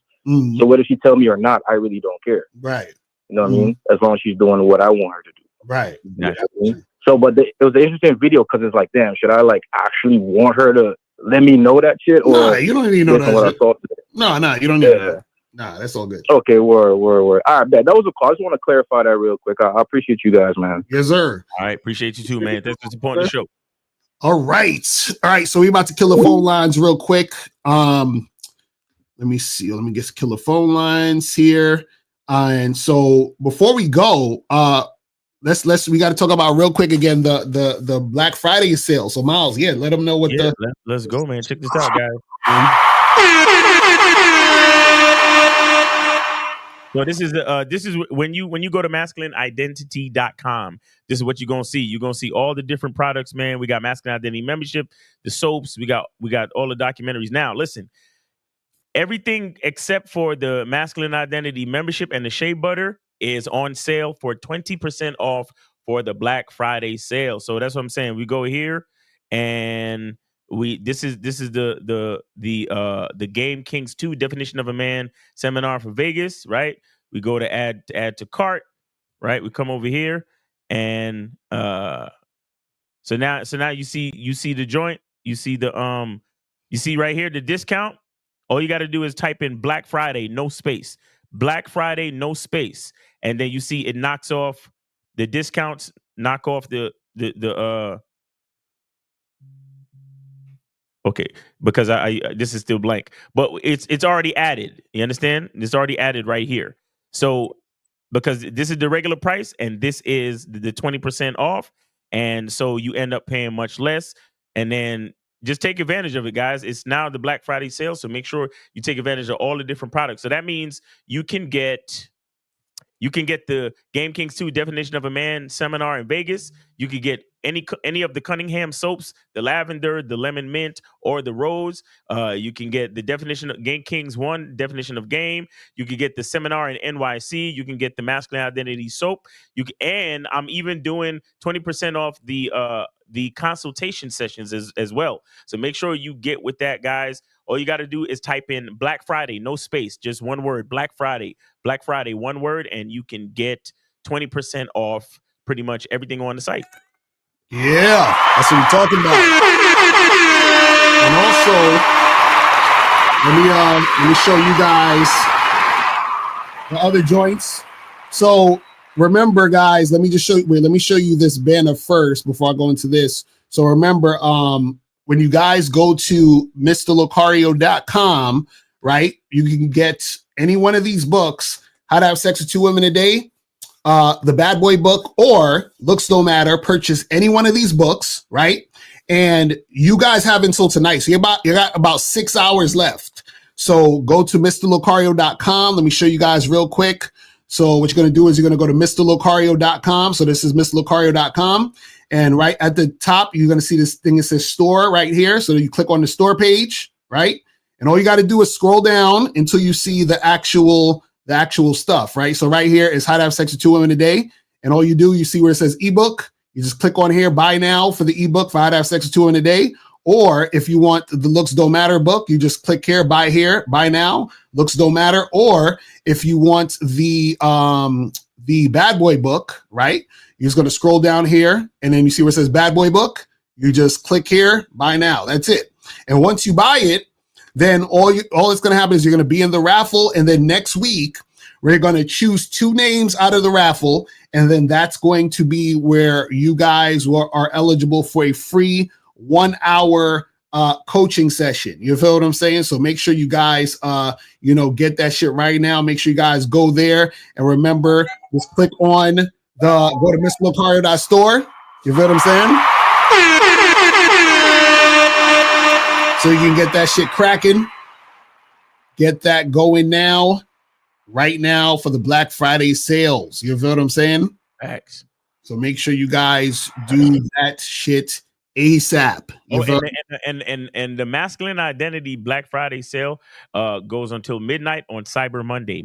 So whether she tell me or not, I really don't care. Right. You know what I mean? As long as she's doing what I want her to do. Right. You know what I mean? So, but it was an interesting video because it's like, damn, should I like actually want her to let me know that shit? Or no, you don't need to know that what shit. I thought today? No, you don't need that. Nah, that's all good. Okay, word. All right, that was a call. I just want to clarify that real quick. I appreciate you guys, man. Yes, sir. All right, appreciate you too, man. Thanks for supporting the show. All right. So we're about to kill the phone lines real quick. Let me see. Let me get kill the phone lines here. And so before we go, we got to talk about real quick again the Black Friday sale. So Miles, let them know what let's go, man. Check this out, guys. So this is when you go to masculineidentity.com. This is what you're gonna see. You're gonna see all the different products, man. We got masculine identity membership, the soaps, we got all the documentaries. Now listen, everything except for the masculine identity membership and the shea butter is on sale for 20% off for the Black Friday sale. So that's what I'm saying. We go here and this is the Game Kings 2 definition of a man seminar for Vegas, right? We go to add to cart, right? We come over here and so now you see the joint, you see the you see right here the discount. All you got to do is type in Black Friday, no space. Black Friday, no space. And then you see it knocks off the discounts, knock off the okay, because I this is still blank. But it's already added. You understand? It's already added right here. So because this is the regular price and this is the 20% off. And so you end up paying much less. And then just take advantage of it, guys. It's now the Black Friday sale, so make sure you take advantage of all the different products. So that means you can get the Game Kings 2 definition of a man seminar in Vegas. You could get any of the Cunningham soaps, the lavender, the lemon mint, or the rose. You can get the definition of Game Kings 1 definition of game. You can get the seminar in NYC. You can get the masculine identity soap. And I'm even doing 20% off the consultation sessions as well. So make sure you get with that, guys. All you got to do is type in Black Friday, no space, just one word, Black Friday, one word, and you can get 20% off pretty much everything on the site. Yeah, that's what we're talking about. And also, let me show you guys the other joints. So remember, guys, let me show you this banner first before I go into this. So remember, when you guys go to MrLocario.com, right, you can get any one of these books, How to Have Sex with 2 Women a Day, the Bad Boy book, or Looks Don't Matter. Purchase any one of these books, right? And you guys have until tonight. So you got about 6 hours left. So go to MrLocario.com. Let me show you guys real quick. So what you're going to do is you're going to go to MrLocario.com. So this is MrLocario.com. And right at the top, you're going to see this thing that says store right here. So you click on the store page, right? And all you got to do is scroll down until you see the actual stuff, right? So right here is How to Have Sex with 2 Women a Day. And all you do, you see where it says ebook. You just click on here, buy now for the ebook for How to Have Sex with 2 Women a Day. Or if you want the Looks Don't Matter book, you just click here, buy now, Looks Don't Matter. Or if you want the Bad Boy book, right? You're just going to scroll down here, and then you see where it says Bad Boy book. You just click here, buy now. That's it. And once you buy it, then all that's going to happen is you're going to be in the raffle, and then next week we're going to choose 2 names out of the raffle, and then that's going to be where you guys are eligible for a free 1-hour coaching session. You feel what I'm saying? So make sure you guys get that shit right now. Make sure you guys go there, and remember, just click on go to MrLocario.store. You feel what I'm saying? So you can get that shit cracking. Get that going now, right now for the Black Friday sales. You feel what I'm saying? X. So make sure you guys do that shit ASAP. And the masculine identity Black Friday sale goes until midnight on Cyber Monday.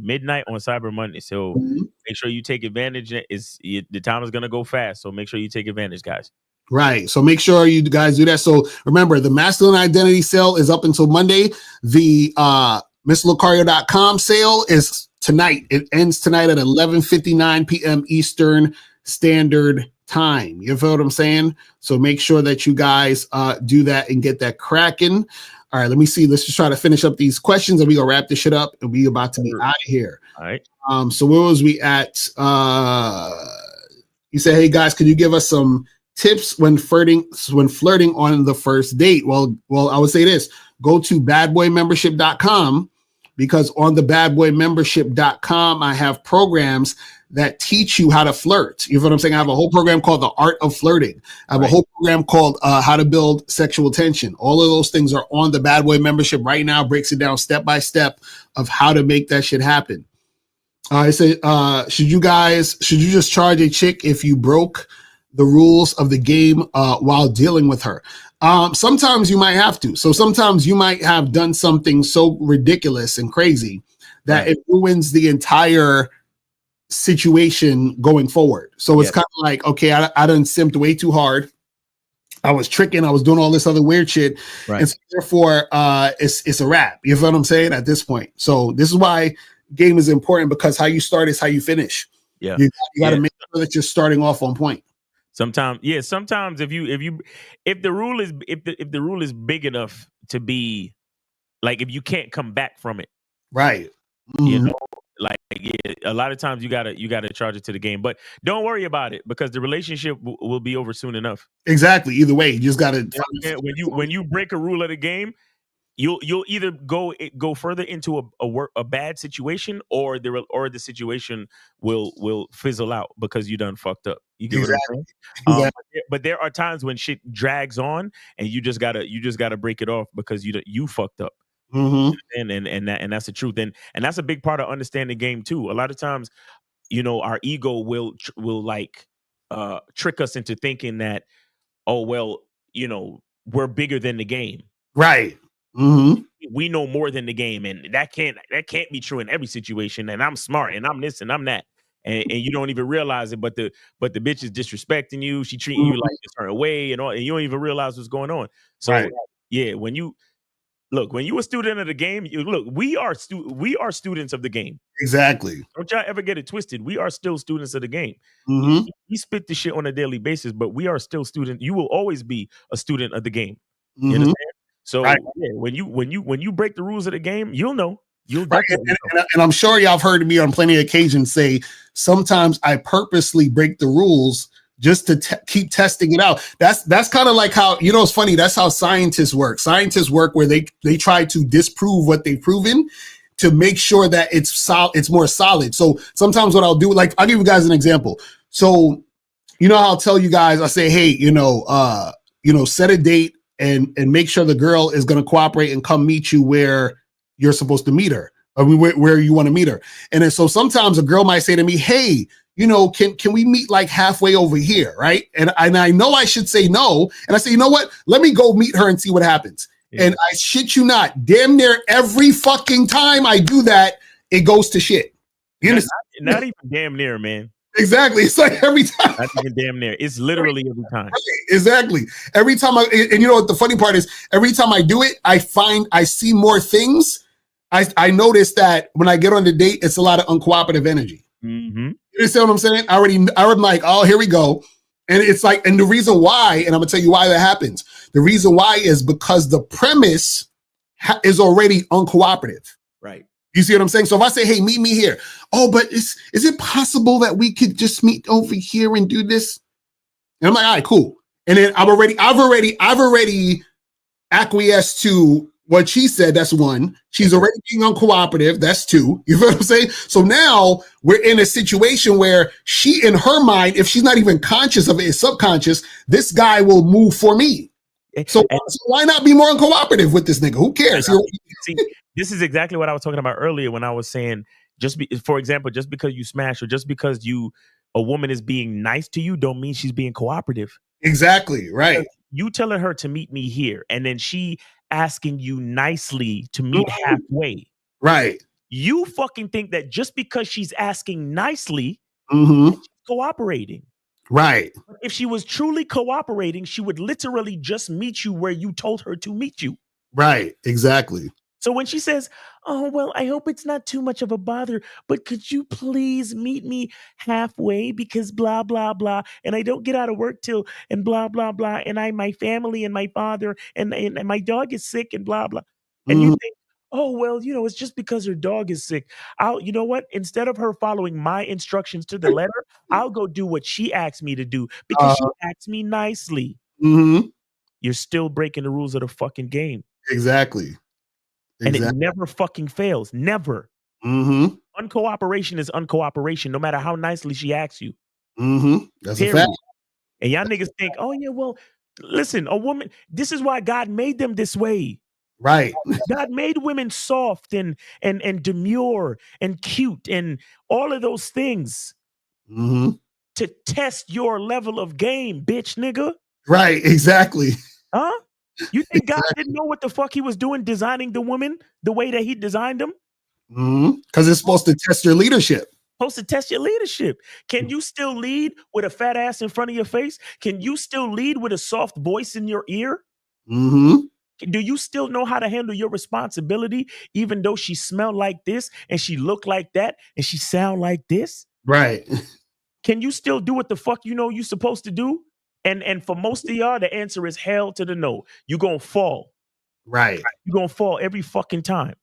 So make sure you take advantage. The time is going to go fast. So make sure you take advantage, guys. Right. So make sure you guys do that. So remember, the masculine identity sale is up until Monday. The MrLocario.com sale is tonight. It ends tonight at 11:59 p.m. Eastern Standard Time. You feel what I'm saying? So make sure that you guys do that and get that cracking. All right, let me see. Let's just try to finish up these questions, and we gonna wrap this shit up, and we about to be out of here. All right. So where was we at? You said, "Hey guys, can you give us some tips when flirting on the first date?" Well, I would say this: go to badboymembership.com, because on the badboymembership.com, I have programs that teach you how to flirt. You know what I'm saying? I have a whole program called The Art of Flirting. I have a whole program called How to Build Sexual Tension. All of those things are on the Bad Boy membership right now. Breaks it down step by step of how to make that shit happen. I say, should you just charge a chick if you broke the rules of the game while dealing with her? Sometimes you might have to. So sometimes you might have done something so ridiculous and crazy that it ruins the entire situation going forward. So it's kind of like, okay, I done simped way too hard. I was tricking. I was doing all this other weird shit. Right. And so therefore, it's a wrap. You feel what I'm saying at this point? So this is why game is important, because how you start is how you finish. Yeah. You got to make sure that you're starting off on point. Sometimes if the rule is big enough to be like, if you can't come back from it, right? You know, like a lot of times you gotta charge it to the game, but don't worry about it, because the relationship will be over soon enough. Exactly. Either way, you just gotta. When you break a rule of the game, you'll either go further into a bad situation, or the situation will fizzle out because you done fucked up. You get what I'm saying? But there are times when shit drags on, and you just gotta break it off because you fucked up. Mm-hmm. And that's the truth, and that's a big part of understanding the game too. A lot of times, our ego will like trick us into thinking that oh well, we're bigger than the game. Right. Mm-hmm. We know more than the game, and that can't be true in every situation. And I'm smart, and I'm this, and I'm that, and you don't even realize it. But the bitch is disrespecting you. She treating you like a certain way, and all, and you don't even realize what's going on. So yeah, when you a student of the game, we are students of the game. Exactly. Don't y'all ever get it twisted. We are still students of the game. Mm-hmm. We spit the shit on a daily basis, but we are still students. You will always be a student of the game. Mm-hmm. You understand? So yeah, when you break the rules of the game, you'll know. You'll definitely know. And I'm sure y'all have heard me on plenty of occasions say sometimes I purposely break the rules just to keep testing it out. That's kind of like how, it's funny. That's how scientists work. Scientists work where they try to disprove what they've proven to make sure that it's more solid. So sometimes what I'll do, like I'll give you guys an example. So how I'll tell you guys, I say, hey, set a date and make sure the girl is going to cooperate and come meet you where you're supposed to meet her, or where you want to meet her. And then so sometimes a girl might say to me, hey, can we meet like halfway over here, right? And I know I should say no. And I say, you know what? Let me go meet her and see what happens. Yeah. And I shit you not, damn near every fucking time I do that, it goes to shit. You understand? Not even damn near, man. Exactly. It's like every time. Not even damn near. It's literally every time. Exactly. Every time and what the funny part is, every time I do it, I see more things. I notice that when I get on the date, it's a lot of uncooperative energy. Mm-hmm. You see what I'm saying? I'm like, oh, here we go. And it's like, and the reason why, and I'm gonna tell you why that happens. The reason why is because the premise is already uncooperative. Right. You see what I'm saying? So if I say, hey, meet me here. Oh, but is it possible that we could just meet over here and do this? And I'm like, all right, cool. And then I've already acquiesced to what she said. That's one. She's already being uncooperative. That's two. You feel what I'm saying? So now we're in a situation where she, in her mind, if she's not even conscious of it, is subconscious, this guy will move for me. So why not be more uncooperative with this nigga? Who cares? See, this is exactly what I was talking about earlier when I was saying, for example, just because you smash or just because a woman is being nice to you don't mean she's being cooperative. Exactly. Right. You telling her to meet me here and then she asking you nicely to meet halfway. Right. You fucking think that just because she's asking nicely, mm-hmm. she's cooperating. Right. If she was truly cooperating, she would literally just meet you where you told her to meet you. Right. Exactly. So when she says, oh, well, I hope it's not too much of a bother, but could you please meet me halfway because blah, blah, blah. And I don't get out of work till and blah, blah, blah. And my family and my father and my dog is sick and blah, blah. And you think, oh, well, it's just because her dog is sick. You know what? Instead of her following my instructions to the letter, I'll go do what she asked me to do because she asked me nicely. Mm-hmm. You're still breaking the rules of the fucking game. Exactly. And it never fucking fails. Never. Mm-hmm. Uncooperation is uncooperation, no matter how nicely she asks you. Mm-hmm. That's a fact. And y'all niggas think, oh yeah, well, listen, a woman, this is why God made them this way. Right. God made women soft and demure and cute and all of those things to test your level of game, bitch nigga. Right, exactly. Huh? You think God didn't know what the fuck he was doing designing the woman the way that he designed them? Because it's supposed to test your leadership. Supposed to test your leadership. Can you still lead with a fat ass in front of your face? Can you still lead with a soft voice in your ear? Mm-hmm. Do you still know how to handle your responsibility, even though she smelled like this and she looked like that and she sound like this? Right. Can you still do what the fuck you know you're supposed to do? And for most of y'all, the answer is hell to the no. You're going to fall. Right. You're going to fall every fucking time.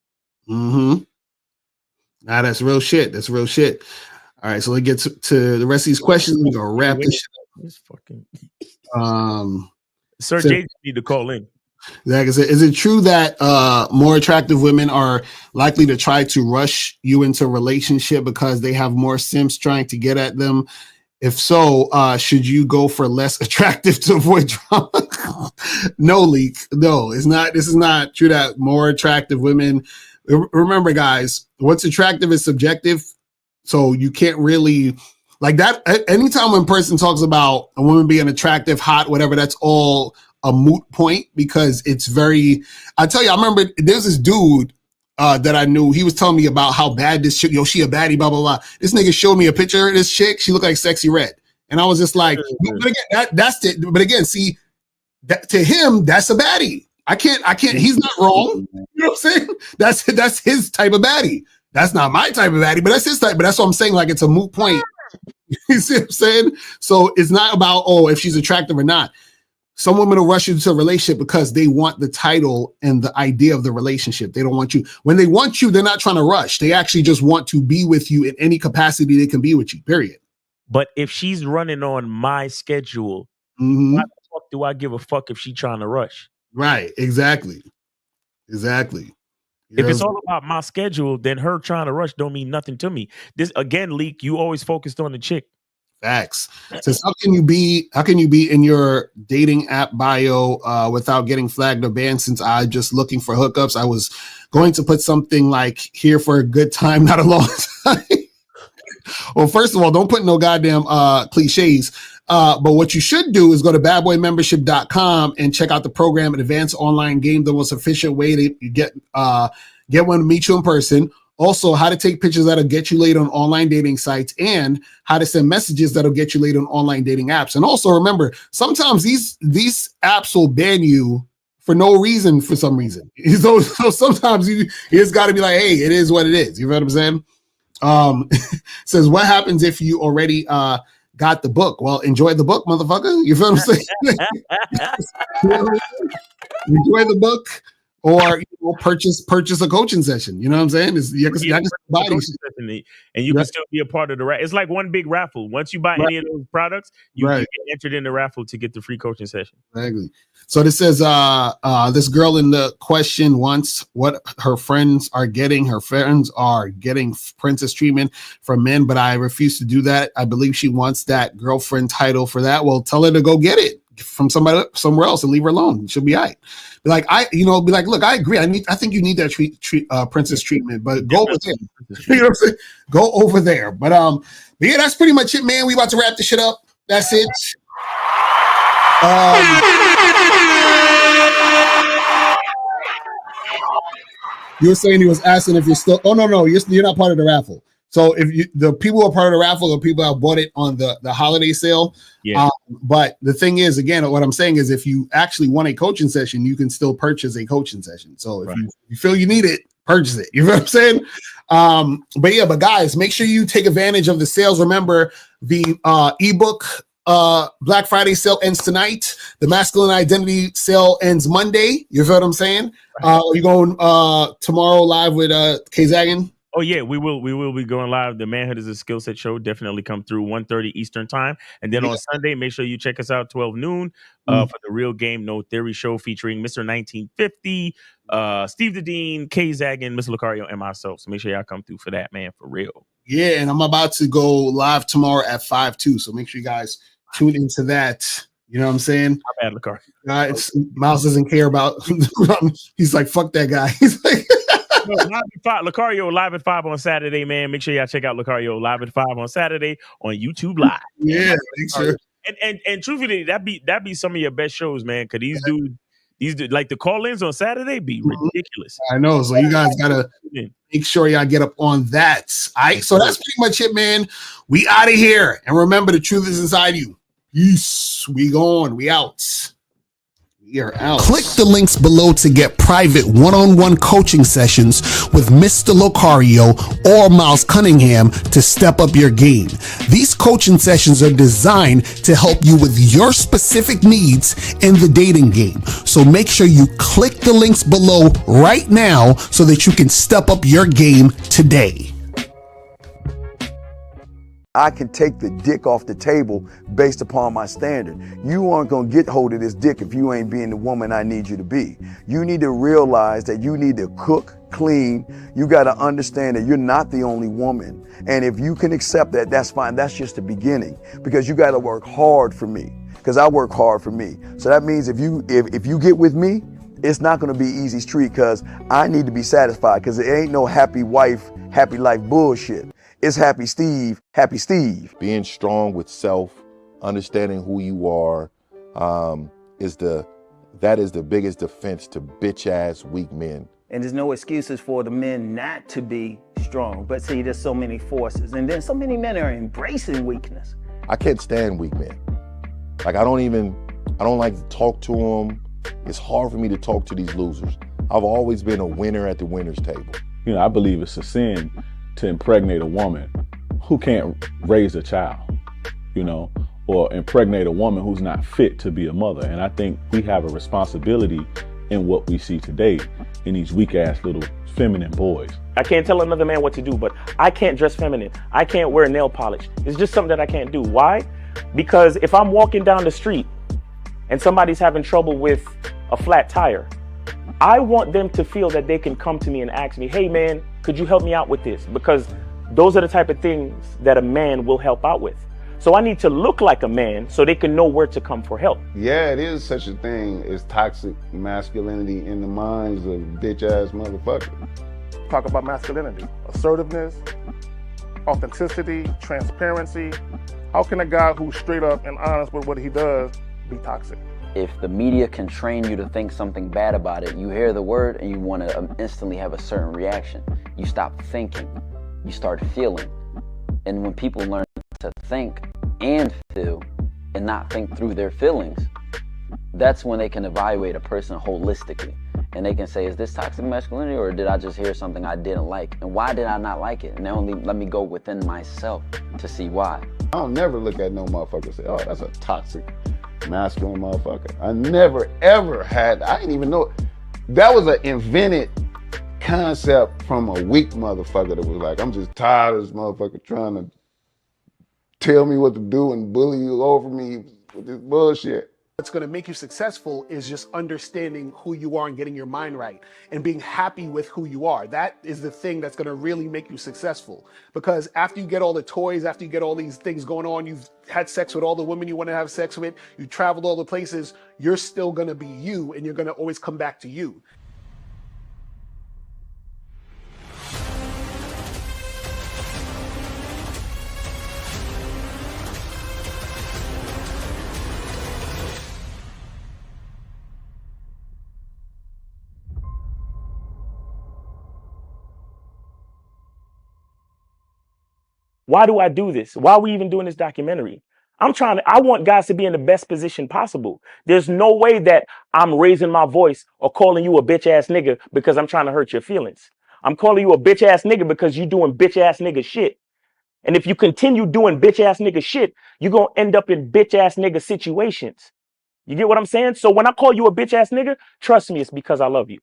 Mm-hmm. Nah, that's real shit. That's real shit. All right, so let's get to the rest of these questions. We're going to wrap this shit up. Sir J need to call in. Zach, is it true that more attractive women are likely to try to rush you into a relationship because they have more simps trying to get at them? If so, should you go for less attractive to avoid drama? No, Leak. No, it's not. This is not true that more attractive women. Remember, guys, what's attractive is subjective. So you can't really Like that, anytime when a person talks about a woman being attractive, hot, whatever, that's all a moot point because it's very, I tell you, I remember there's this dude that I knew, he was telling me about how bad this chick, she a baddie, blah, blah, blah. This nigga showed me a picture of this chick. She looked like Sexy Red. And I was just like, but again, that's it. But again, see, that, to him, that's a baddie. I can't, he's not wrong. You know what I'm saying? That's his type of baddie. That's not my type of baddie, but that's his type. But that's what I'm saying. Like, it's a moot point. You see what I'm saying? So it's not about, if she's attractive or not. Some women will rush into a relationship because they want the title and the idea of the relationship. They don't want you. When they want you, they're not trying to rush. They actually just want to be with you in any capacity they can be with you, period. But if she's running on my schedule, why the fuck do I give a fuck if she's trying to rush? Right, exactly. If it's all about my schedule, then her trying to rush don't mean nothing to me. This again, Leak, you always focused on the chick. Facts. Says, how can you be in your dating app bio without getting flagged or banned? Since I'm just looking for hookups, I was going to put something like here for a good time, not a long time. Well, first of all, don't put no goddamn cliches. But what you should do is go to badboymembership.com and check out the program, an advanced online game, the most efficient way to get one to meet you in person. Also, how to take pictures that'll get you laid on online dating sites and how to send messages that'll get you laid on online dating apps. And also remember, sometimes these apps will ban you for no reason, for some reason. So sometimes you just got to be like, hey, it is what it is. You know what I'm saying? Says, what happens if you already got the book? Well, enjoy the book, motherfucker. You feel what I'm saying? Enjoy the book. Or purchase a coaching session. You know what I'm saying? And you can still be a part of the raffle. It's like one big raffle. Once you buy any of those products, you get entered in the raffle to get the free coaching session. Exactly. So this says this girl in the question wants what her friends are getting. Her friends are getting princess treatment from men, but I refuse to do that. I believe she wants that girlfriend title for that. Well, tell her to go get it from somewhere else and leave her alone. She'll be all right. Be like, look, I agree. I think you need that princess treatment, but go over there. You know what I'm saying? Go over there. But yeah, that's pretty much it, man. We about to wrap this shit up. That's it. You were saying he was asking if you're still. Oh no, you're not part of the raffle. So if the people who are part of the raffle are people that bought it on the holiday sale. Yeah. But the thing is, again, what I'm saying is if you actually want a coaching session, you can still purchase a coaching session. So if you feel you need it, purchase it. You know what I'm saying? But guys, make sure you take advantage of the sales. Remember, the ebook Black Friday sale ends tonight. The masculine identity sale ends Monday. You feel what I'm saying? Are you going tomorrow live with K Zaggin? Oh yeah, we will be going live. The Manhood is a Skill Set show. Definitely come through 1:30 Eastern time. And then on Sunday, make sure you check us out 12 noon for the Real Game No Theory show featuring Mr. 1950, Steve the Dean, K Zaggin, Mr. Lucario, and myself. So make sure y'all come through for that, man, for real. Yeah, and I'm about to go live tomorrow at 5 too. So make sure you guys tune into that. You know what I'm saying? My bad, Lucario. Miles doesn't care about he's like, fuck that guy. He's like Lucario live at 5 on Saturday, man. Make sure y'all check out Lucario live at 5 on Saturday on YouTube Live. Yeah, make sure. And truthfully, that be some of your best shows, man. Cause these dudes, like the call-ins on Saturday be ridiculous. I know. So you guys gotta make sure y'all get up on that. All right. So that's pretty much it, man. We out of here. And remember, the truth is inside you. Peace. We gone. We out. We are out. Click the links below to get private one-on-one coaching sessions with Mr. Lucario or Miles Cunningham to step up your game. These coaching sessions are designed to help you with your specific needs in the dating game. So make sure you click the links below right now so that you can step up your game today. I can take the dick off the table based upon my standard. You aren't gonna get hold of this dick if you ain't being the woman I need you to be. You need to realize that you need to cook, clean. You gotta understand that you're not the only woman. And if you can accept that, that's fine. That's just the beginning, because you gotta work hard for me, because I work hard for me. So that means if you get with me, it's not gonna be easy street, because I need to be satisfied, because it ain't no happy wife, happy life bullshit. It's happy Steve, happy Steve. Being strong with self, understanding who you are, that is the biggest defense to bitch ass weak men. And there's no excuses for the men not to be strong. But see, there's so many forces. And then so many men are embracing weakness. I can't stand weak men. Like, I don't like to talk to them. It's hard for me to talk to these losers. I've always been a winner at the winner's table. You know, I believe it's a sin to impregnate a woman who can't raise a child, you know, or impregnate a woman who's not fit to be a mother. And I think we have a responsibility in what we see today in these weak ass little feminine boys. I can't tell another man what to do, but I can't dress feminine. I can't wear nail polish. It's just something that I can't do. Why? Because if I'm walking down the street and somebody's having trouble with a flat tire, I want them to feel that they can come to me and ask me, hey man, could you help me out with this? Because those are the type of things that a man will help out with. So I need to look like a man so they can know where to come for help. Yeah, it is such a thing as toxic masculinity in the minds of bitch ass motherfuckers. Talk about masculinity, assertiveness, authenticity, transparency. How can a guy who's straight up and honest with what he does be toxic? If the media can train you to think something bad about it, you hear the word and you want to instantly have a certain reaction. You stop thinking, you start feeling. And when people learn to think and feel and not think through their feelings, that's when they can evaluate a person holistically. And they can say, is this toxic masculinity, or did I just hear something I didn't like? And why did I not like it? And only let me go within myself to see why. I don't never look at no motherfucker and say, oh, that's a toxic masculine motherfucker. I never ever had, I didn't even know. That was an invented concept from a weak motherfucker that was like, I'm just tired of this motherfucker trying to tell me what to do and bully you over me with this bullshit. What's going to make you successful is just understanding who you are and getting your mind right and being happy with who you are. That is the thing that's going to really make you successful. Because after you get all the toys, after you get all these things going on, you've had sex with all the women you want to have sex with, you traveled all the places, you're still going to be you, and you're going to always come back to you. Why do I do this? Why are we even doing this documentary? I want guys to be in the best position possible. There's no way that I'm raising my voice or calling you a bitch ass nigga because I'm trying to hurt your feelings. I'm calling you a bitch ass nigga because you're doing bitch ass nigga shit. And if you continue doing bitch ass nigga shit, you're going to end up in bitch ass nigga situations. You get what I'm saying? So when I call you a bitch ass nigga, trust me, it's because I love you.